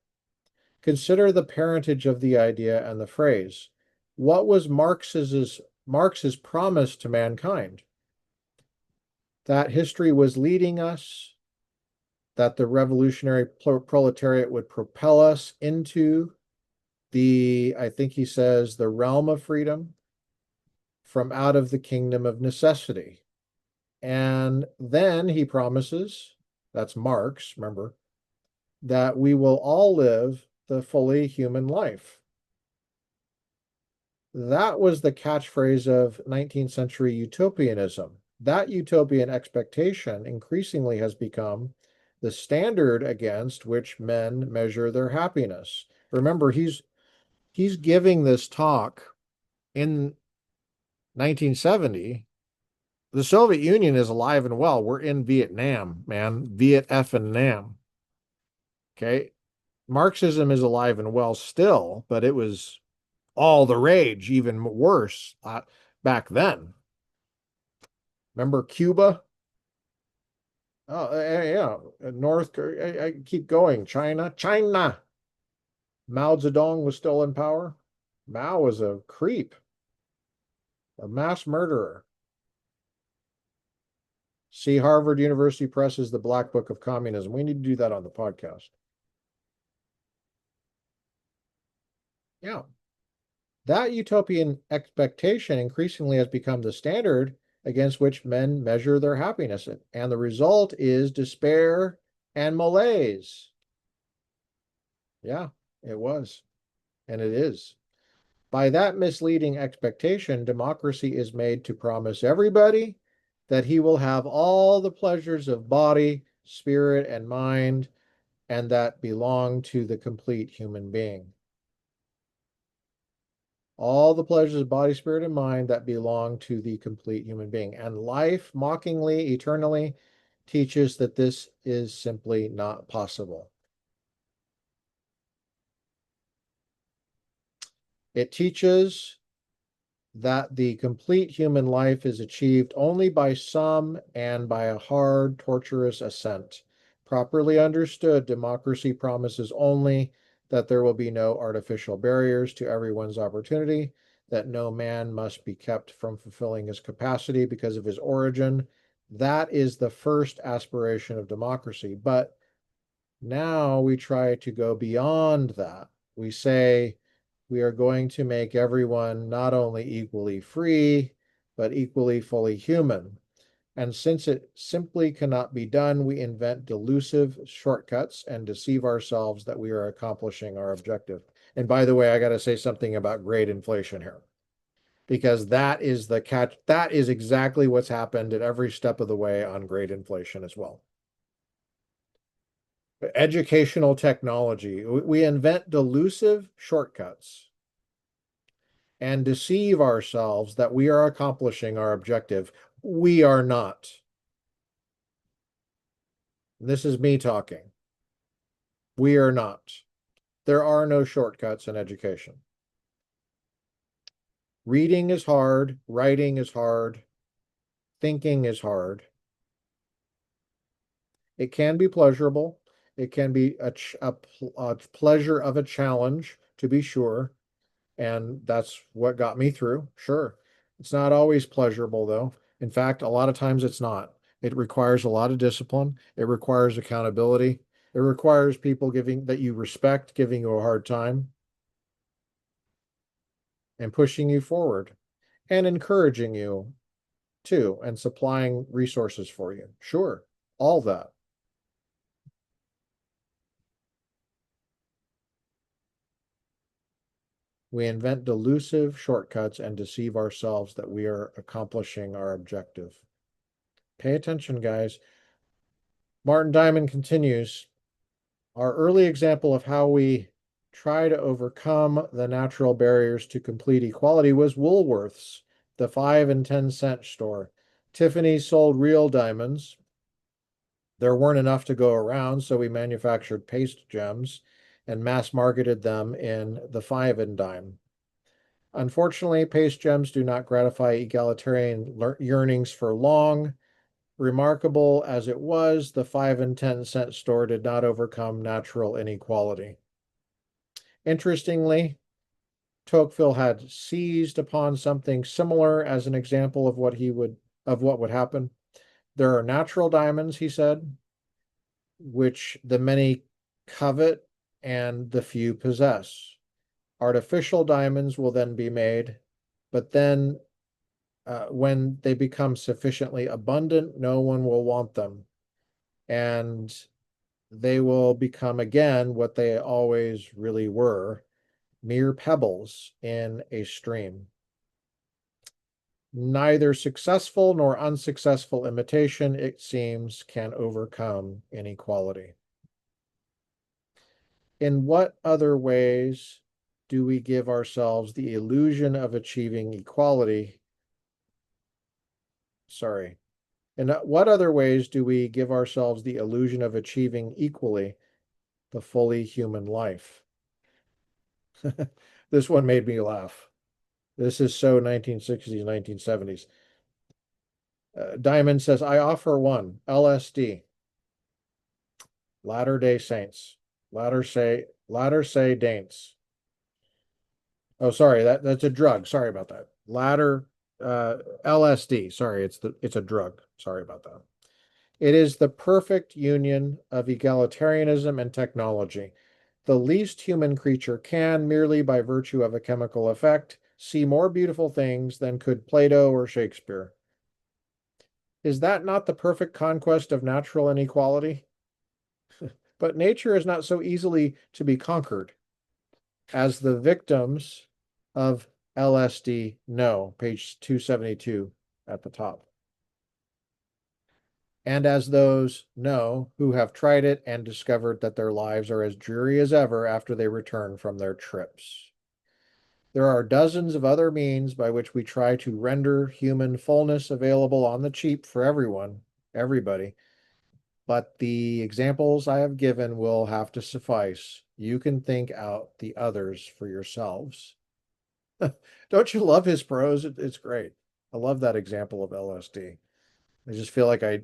Consider the parentage of the idea and the phrase. What was Marx's promise to mankind? That history was leading us, that the revolutionary proletariat would propel us into I think he says, the realm of freedom from out of the kingdom of necessity. And then he promises, that's Marx, remember, that we will all live the fully human life. That was the catchphrase of 19th century utopianism. That utopian expectation increasingly has become the standard against which men measure their happiness. Remember, he's giving this talk in 1970. The Soviet Union is alive and well. We're in Vietnam, man. Viet effing Nam. Okay. Marxism is alive and well still, but it was all the rage, even worse back then. Remember Cuba? Oh, yeah. North Korea. I keep going. China. Mao Zedong was still in power. Mao was a creep, a mass murderer. See, Harvard University presses the Black Book of Communism. We need to do that on the podcast. Yeah. That utopian expectation increasingly has become the standard against which men measure their happiness. And the result is despair and malaise. Yeah, it was. And it is. By that misleading expectation, democracy is made to promise everybody that he will have all the pleasures of body, spirit, and mind, and that belong to the complete human being. All the pleasures of body, spirit, and mind that belong to the complete human being. And life, mockingly, eternally, teaches that this is simply not possible. It teaches that the complete human life is achieved only by some and by a hard, torturous ascent. Properly understood, democracy promises only that there will be no artificial barriers to everyone's opportunity, that no man must be kept from fulfilling his capacity because of his origin. That is the first aspiration of democracy. But now we try to go beyond that. We say, we are going to make everyone not only equally free, but equally fully human. And since it simply cannot be done, we invent delusive shortcuts and deceive ourselves that we are accomplishing our objective. And by the way, I got to say something about grade inflation here, because that is the catch. That is exactly what's happened at every step of the way on grade inflation as well. Educational technology. We invent delusive shortcuts and deceive ourselves that we are accomplishing our objective. We are not. This is me talking. We are not. There are no shortcuts in education. Reading is hard. Writing is hard. Thinking is hard. It can be pleasurable. It can be a pleasure of a challenge, to be sure. And that's what got me through. Sure. It's not always pleasurable, though. In fact, a lot of times it's not. It requires a lot of discipline. It requires accountability. It requires people that you respect, giving you a hard time and pushing you forward and encouraging you too and supplying resources for you. Sure. All that. We invent delusive shortcuts and deceive ourselves that we are accomplishing our objective. Pay attention, guys. Martin Diamond continues, our early example of how we try to overcome the natural barriers to complete equality was Woolworth's, the 5 and 10 cent store. Tiffany's sold real diamonds. There weren't enough to go around, so we manufactured paste gems and mass marketed them in the 5 and dime. Unfortunately, paste gems do not gratify egalitarian yearnings for long. Remarkable as it was, the 5 and 10 cent store did not overcome natural inequality. Interestingly, Tocqueville had seized upon something similar as an example of what would happen. There are natural diamonds, he said, which the many covet and the few possess. Artificial diamonds will then be made, but then when they become sufficiently abundant, no one will want them. And they will become again what they always really were, mere pebbles in a stream. Neither successful nor unsuccessful imitation, it seems, can overcome inequality. In what other ways do we give ourselves the illusion of achieving equality? Sorry. In what other ways do we give ourselves the illusion of achieving equally the fully human life? This one made me laugh. This is so 1960s, 1970s. Diamond says, I offer one, LSD, Latter-day Saints, Latter-say Daints. Oh, sorry, that's a drug. Sorry about that. LSD. Sorry, it's a drug. Sorry about that. It is the perfect union of egalitarianism and technology. The least human creature can, merely by virtue of a chemical effect, see more beautiful things than could Plato or Shakespeare. Is that not the perfect conquest of natural inequality? But nature is not so easily to be conquered as the victims of LSD know, page 272 at the top. And as those know who have tried it and discovered that their lives are as dreary as ever after they return from their trips. There are dozens of other means by which we try to render human fullness available on the cheap for everybody. But the examples I have given will have to suffice. You can think out the others for yourselves. Don't you love his prose? It's great. I love that example of LSD. I just feel like I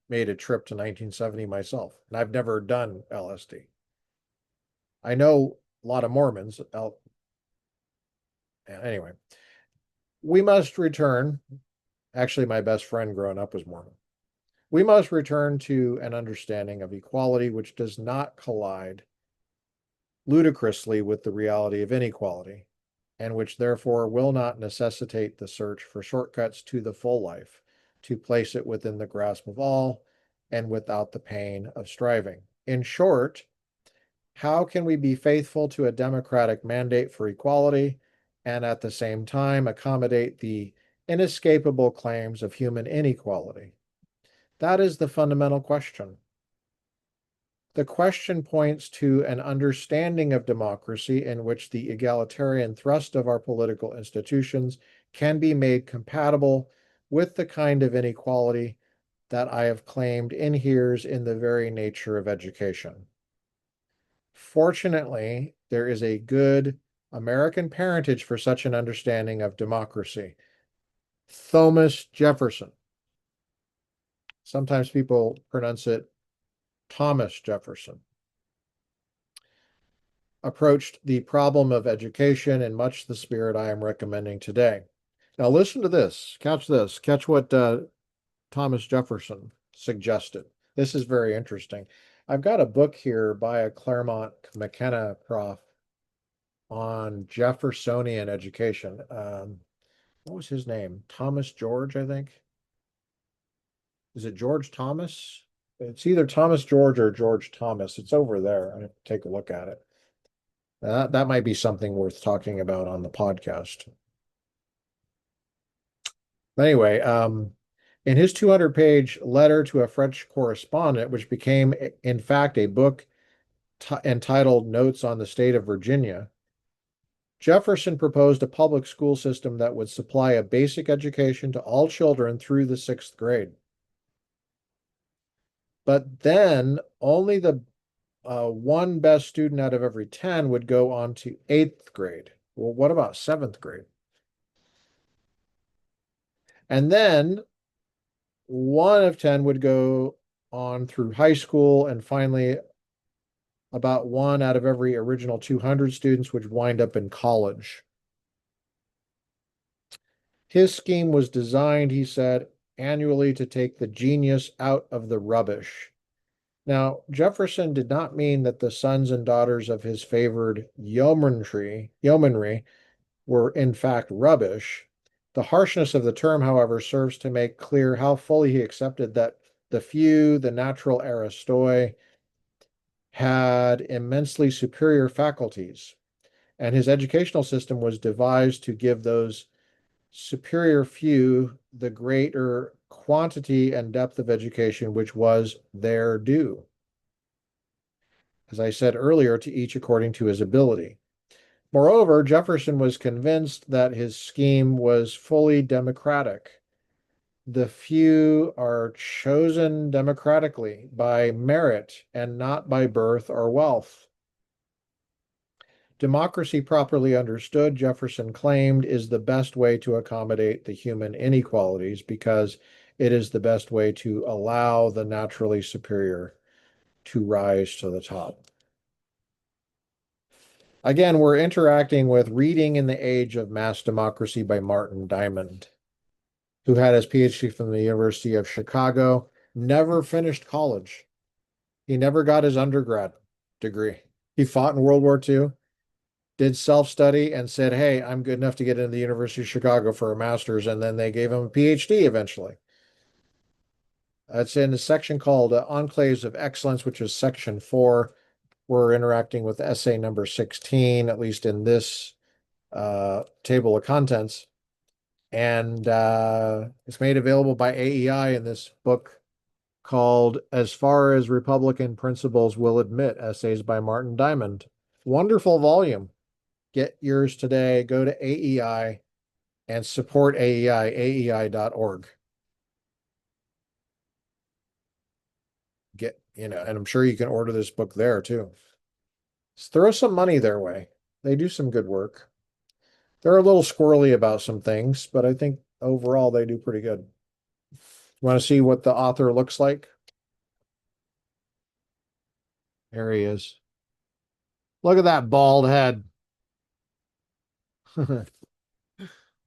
made a trip to 1970 myself, and I've never done LSD. I know a lot of Mormons. Anyway, we must return. Actually, my best friend growing up was Mormon. We must return to an understanding of equality which does not collide ludicrously with the reality of inequality, and which therefore will not necessitate the search for shortcuts to the full life, to place it within the grasp of all and without the pain of striving. In short, how can we be faithful to a democratic mandate for equality and at the same time accommodate the inescapable claims of human inequality? That is the fundamental question. The question points to an understanding of democracy in which the egalitarian thrust of our political institutions can be made compatible with the kind of inequality that I have claimed inheres in the very nature of education. Fortunately, there is a good American parentage for such an understanding of democracy. Thomas Jefferson. Sometimes people pronounce it Thomas Jefferson. Approached the problem of education in much the spirit I am recommending today. Now listen to this. Catch what Thomas Jefferson suggested. This is very interesting. I've got a book here by a Claremont McKenna prof on Jeffersonian education. What was his name? Thomas George, I think. Is it George Thomas? It's either Thomas George or George Thomas. It's over there. I have to take a look at it. That might be something worth talking about on the podcast. Anyway, in his 200-page letter to a French correspondent, which became, in fact, a book entitled Notes on the State of Virginia, Jefferson proposed a public school system that would supply a basic education to all children through the 6th grade. But then only the one best student out of every 10 would go on to 8th grade. Well, what about 7th grade? And then 1 of 10 would go on through high school, and finally about one out of every original 200 students would wind up in college. His scheme was designed, he said, annually to take the genius out of the rubbish. Now, Jefferson did not mean that the sons and daughters of his favored yeomanry were in fact rubbish. The harshness of the term, however, serves to make clear how fully he accepted that the few, the natural aristoi, had immensely superior faculties, and his educational system was devised to give those superior few the greater quantity and depth of education which was their due. As I said earlier, to each according to his ability. Moreover, Jefferson was convinced that his scheme was fully democratic. The few are chosen democratically by merit and not by birth or wealth. Democracy, properly understood, Jefferson claimed, is the best way to accommodate the human inequalities because it is the best way to allow the naturally superior to rise to the top. Again, we're interacting with Reading in the Age of Mass Democracy by Martin Diamond, who had his PhD from the University of Chicago, never finished college. He never got his undergrad degree. He fought in World War II, did self-study, and said, hey, I'm good enough to get into the University of Chicago for a master's, and then they gave him a PhD eventually. It's in a section called Enclaves of Excellence, which is section 4. We're interacting with essay number 16, at least in this table of contents. And it's made available by AEI in this book called As Far as Republican Principles Will Admit, Essays by Martin Diamond. Wonderful volume. Get yours today. Go to AEI and support AEI, aei.org. And I'm sure you can order this book there too. Just throw some money their way. They do some good work. They're a little squirrely about some things, but I think overall they do pretty good. Want to see what the author looks like? There he is. Look at that bald head.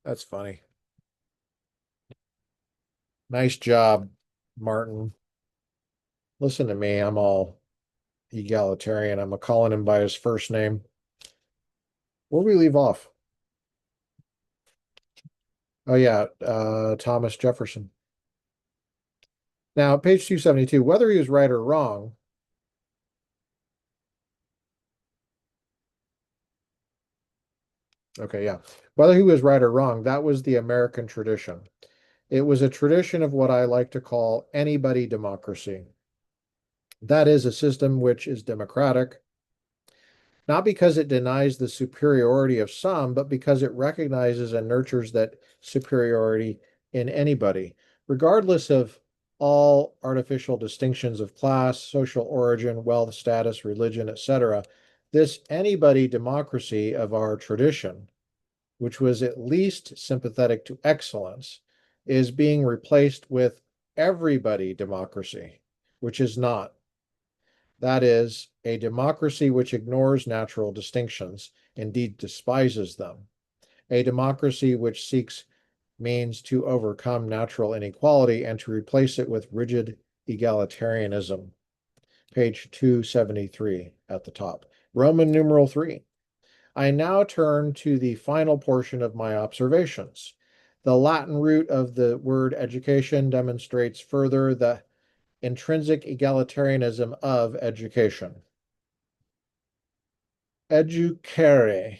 That's funny. Nice job, Martin. Listen to me. I'm all egalitarian. I'm calling him by his first name. Where do we leave off? Oh, yeah, Thomas Jefferson. Now, page 272, whether he was right or wrong, okay, yeah. Whether he was right or wrong, that was the American tradition. It was a tradition of what I like to call anybody democracy. That is a system which is democratic, not because it denies the superiority of some, but because it recognizes and nurtures that superiority in anybody, regardless of all artificial distinctions of class, social origin, wealth, status, religion, etc. This anybody democracy of our tradition, which was at least sympathetic to excellence, is being replaced with everybody democracy, which is not. That is, a democracy which ignores natural distinctions, indeed despises them. A democracy which seeks means to overcome natural inequality and to replace it with rigid egalitarianism. Page 273 at the top. Roman numeral 3. I now turn to the final portion of my observations. The Latin root of the word education demonstrates further the intrinsic egalitarianism of education. Educare.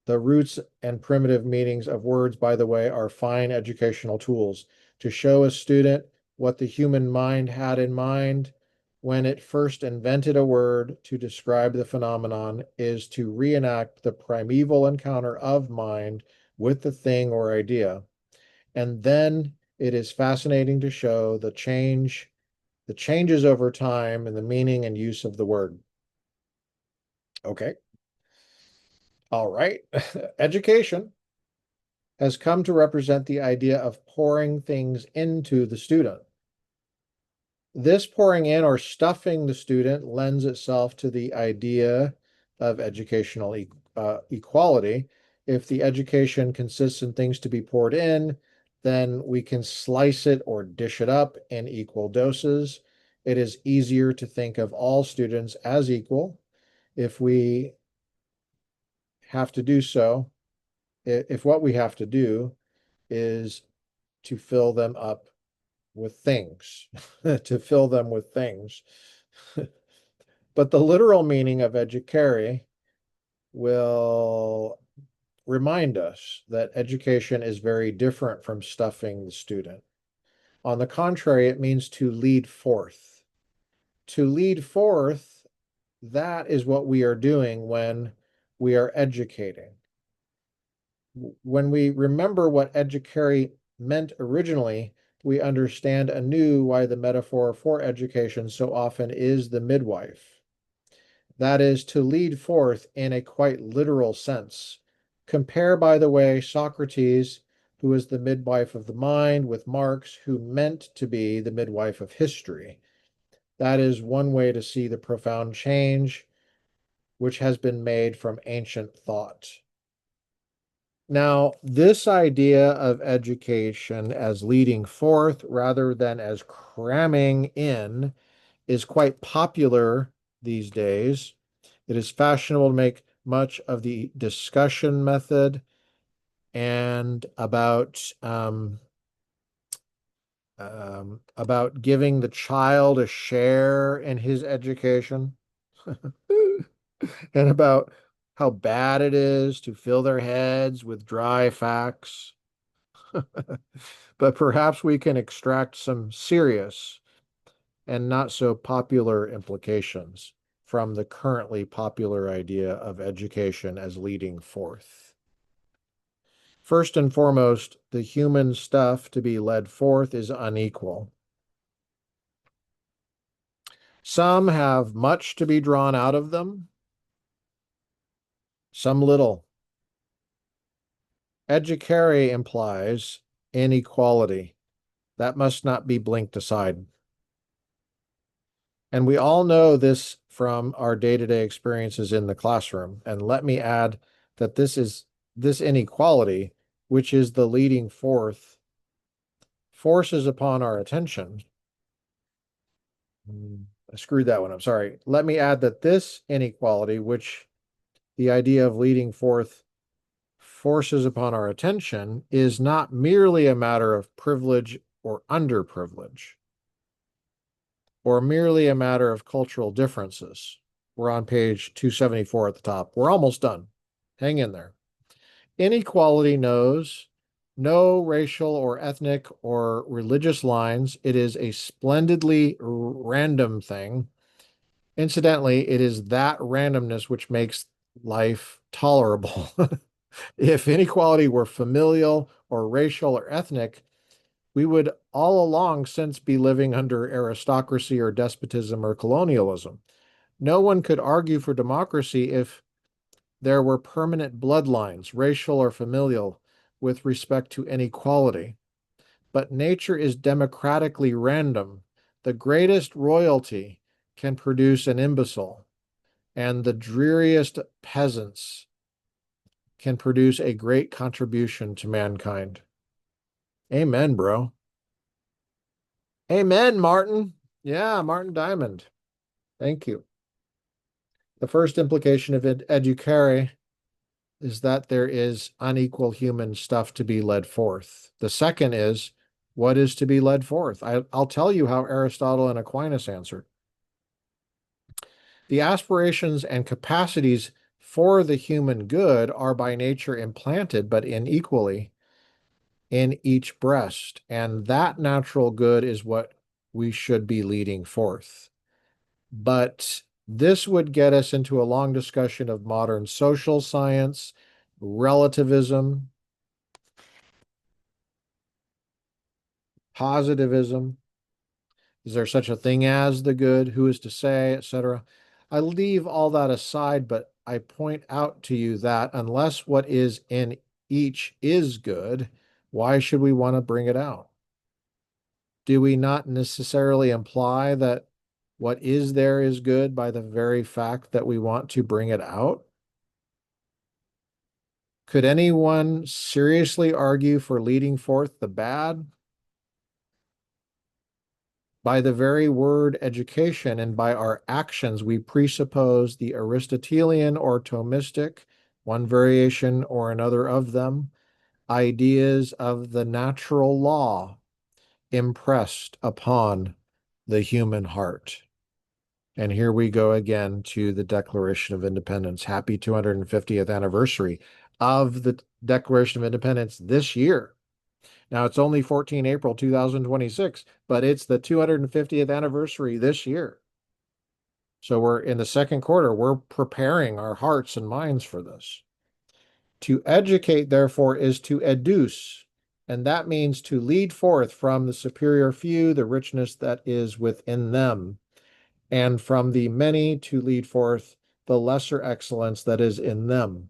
The roots and primitive meanings of words, by the way, are fine educational tools to show a student what the human mind had in mind when it first invented a word to describe the phenomenon is to reenact the primeval encounter of mind with the thing or idea. And then it is fascinating to show the changes over time in the meaning and use of the word. Okay. All right. Education has come to represent the idea of pouring things into the student. This pouring in or stuffing the student lends itself to the idea of educational equality. If the education consists in things to be poured in, then we can slice it or dish it up in equal doses. It is easier to think of all students as equal if we have to do so, if what we have to do is to fill them up with things, to fill them with things. But the literal meaning of educare will remind us that education is very different from stuffing the student. On the contrary, it means to lead forth. To lead forth, that is what we are doing when we are educating. When we remember what educare meant originally, we understand anew why the metaphor for education so often is the midwife. That is, to lead forth in a quite literal sense. Compare, by the way, Socrates, who is the midwife of the mind, with Marx, who meant to be the midwife of history. That is one way to see the profound change which has been made from ancient thought. Now, this idea of education as leading forth rather than as cramming in is quite popular these days. It is fashionable to make much of the discussion method and about giving the child a share in his education and about how bad it is to fill their heads with dry facts. But perhaps we can extract some serious and not so popular implications from the currently popular idea of education as leading forth. First and foremost, the human stuff to be led forth is unequal. Some have much to be drawn out of them, some little. Educare implies inequality. That must not be blinked aside. And we all know this from our day-to-day experiences in the classroom. And let me add that this inequality, which is the leading forth, forces upon our attention. I screwed that one up. Sorry. Let me add that this inequality, which the idea of leading forth forces upon our attention, is not merely a matter of privilege or underprivilege, or merely a matter of cultural differences. We're on page 274 at the top. We're almost done. Hang in there. Inequality knows no racial or ethnic or religious lines. It is a splendidly random thing. Incidentally, it is that randomness which makes life tolerable. If inequality were familial or racial or ethnic, we would all along since be living under aristocracy or despotism or colonialism. No one could argue for democracy if there were permanent bloodlines, racial or familial, with respect to inequality. But nature is democratically random. The greatest royalty can produce an imbecile, and the dreariest peasants can produce a great contribution to mankind. Amen, bro. Amen, Martin. Yeah, Martin Diamond. Thank you. The first implication of educare is that there is unequal human stuff to be led forth. The second is, what is to be led forth? I'll tell you how Aristotle and Aquinas answered. The aspirations and capacities for the human good are by nature implanted, but unequally in each breast. And that natural good is what we should be leading forth. But this would get us into a long discussion of modern social science, relativism, positivism. Is there such a thing as the good? Who is to say, etc.? I leave all that aside, but I point out to you that unless what is in each is good, why should we want to bring it out? do we not necessarily imply that what is there is good by the very fact that we want to bring it out? Could anyone seriously argue for leading forth the bad? By the very word education and by our actions, we presuppose the Aristotelian or Thomistic, one variation or another of them, ideas of the natural law impressed upon the human heart. And here we go again to the Declaration of Independence. Happy 250th anniversary of the Declaration of Independence this year. Now, it's only 14 April 2026, but it's the 250th anniversary this year. So we're in the second quarter. We're preparing our hearts and minds for this. To educate, therefore, is to educe, and that means to lead forth from the superior few the richness that is within them, and from the many to lead forth the lesser excellence that is in them.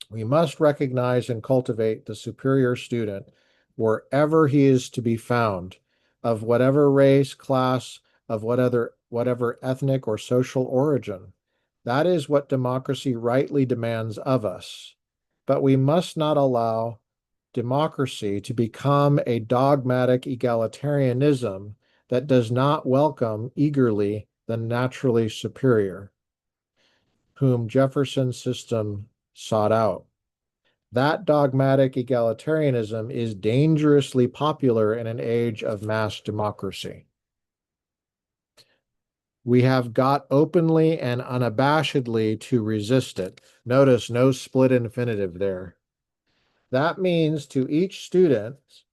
We must recognize and cultivate the superior student wherever he is to be found, of whatever race, class, of whatever ethnic or social origin. That is what democracy rightly demands of us. But we must not allow democracy to become a dogmatic egalitarianism that does not welcome eagerly the naturally superior, whom Jefferson's system sought out. That dogmatic egalitarianism is dangerously popular in an age of mass democracy. We have got openly and unabashedly to resist it. Notice no split infinitive there. That means to teach students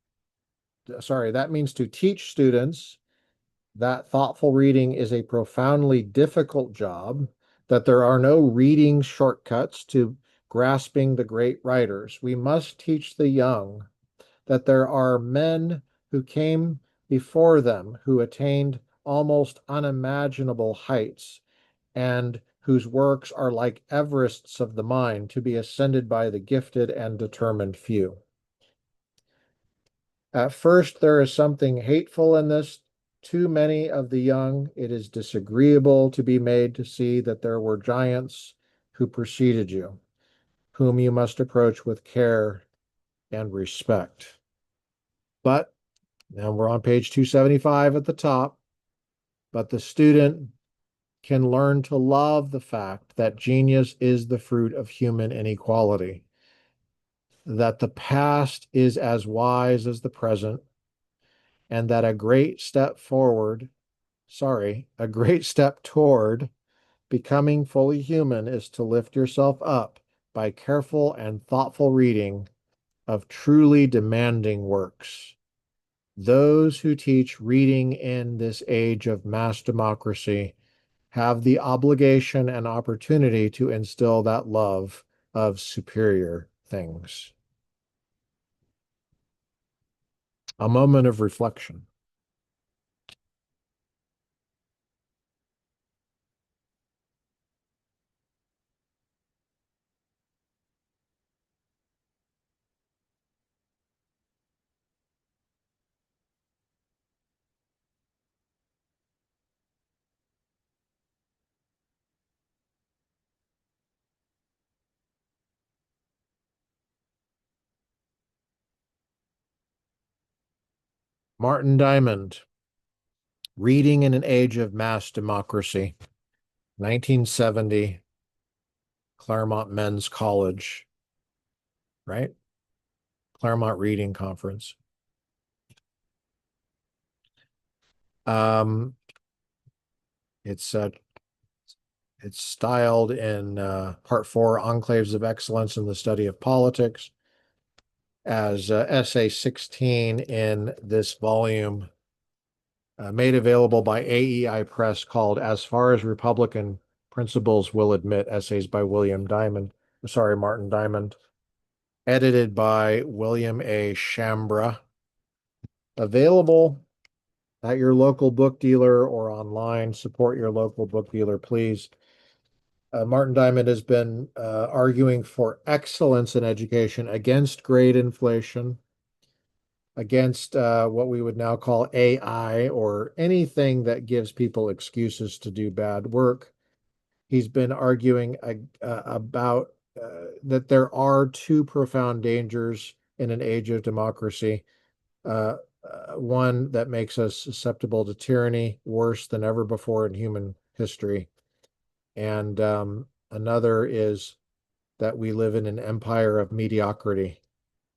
that thoughtful reading is a profoundly difficult job, that there are no reading shortcuts to grasping the great writers. We must teach the young that there are men who came before them who attained almost unimaginable heights and whose works are like Everests of the mind to be ascended by the gifted and determined few. At first, there is something hateful in this. Too many of the young, it is disagreeable to be made to see that there were giants who preceded you, whom you must approach with care and respect. But now we're on page 275 at the top. But the student can learn to love the fact that genius is the fruit of human inequality, that the past is as wise as the present, and that a great step toward becoming fully human is to lift yourself up by careful and thoughtful reading of truly demanding works. Those who teach reading in this age of mass democracy have the obligation and opportunity to instill that love of superior things. A moment of reflection. Martin Diamond, Reading in an Age of Mass Democracy, 1970, Claremont Men's College, right? Claremont Reading Conference. Um, it's styled in Part 4, Enclaves of Excellence in the Study of Politics, as essay 16 in this volume, made available by AEI Press, called As Far as Republican Principles Will Admit, Essays by Martin Diamond, edited by William A. Shambra. Available at your local book dealer or online. Support your local book dealer, please. Martin Diamond has been arguing for excellence in education against grade inflation, against what we would now call AI or anything that gives people excuses to do bad work. He's been arguing about that there are two profound dangers in an age of democracy. Uh, One that makes us susceptible to tyranny worse than ever before in human history. And another is that we live in an empire of mediocrity,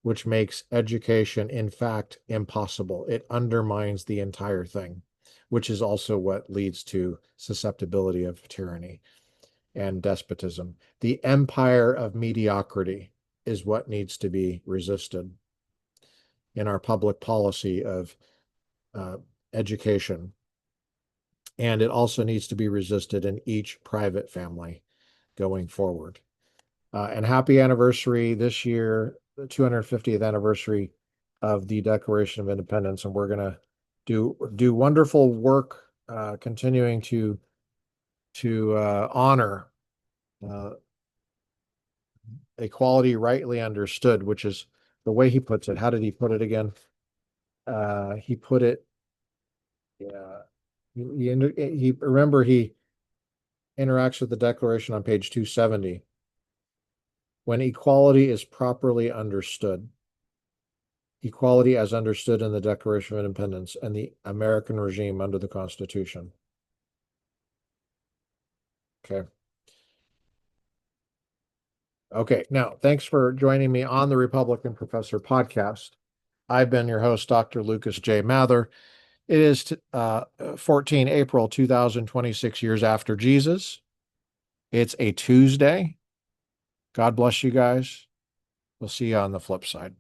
which makes education, in fact, impossible. It undermines the entire thing, which is also what leads to susceptibility of tyranny and despotism. The empire of mediocrity is what needs to be resisted in our public policy of education. And it also needs to be resisted in each private family going forward. And happy anniversary this year, the 250th anniversary of the Declaration of Independence. And we're going to do wonderful work continuing to honor equality rightly understood, which is the way he puts it. How did he put it again? He put it, yeah. Remember he interacts with the Declaration on page 270. When equality is properly understood, equality as understood in the Declaration of Independence and the American regime under the Constitution. Okay. Okay. Now, thanks for joining me on the Republican Professor podcast. I've been your host, Dr. Lucas J. Mather. It is 14 April 2026, years after Jesus. It's a Tuesday. God bless you guys. We'll see you on the flip side.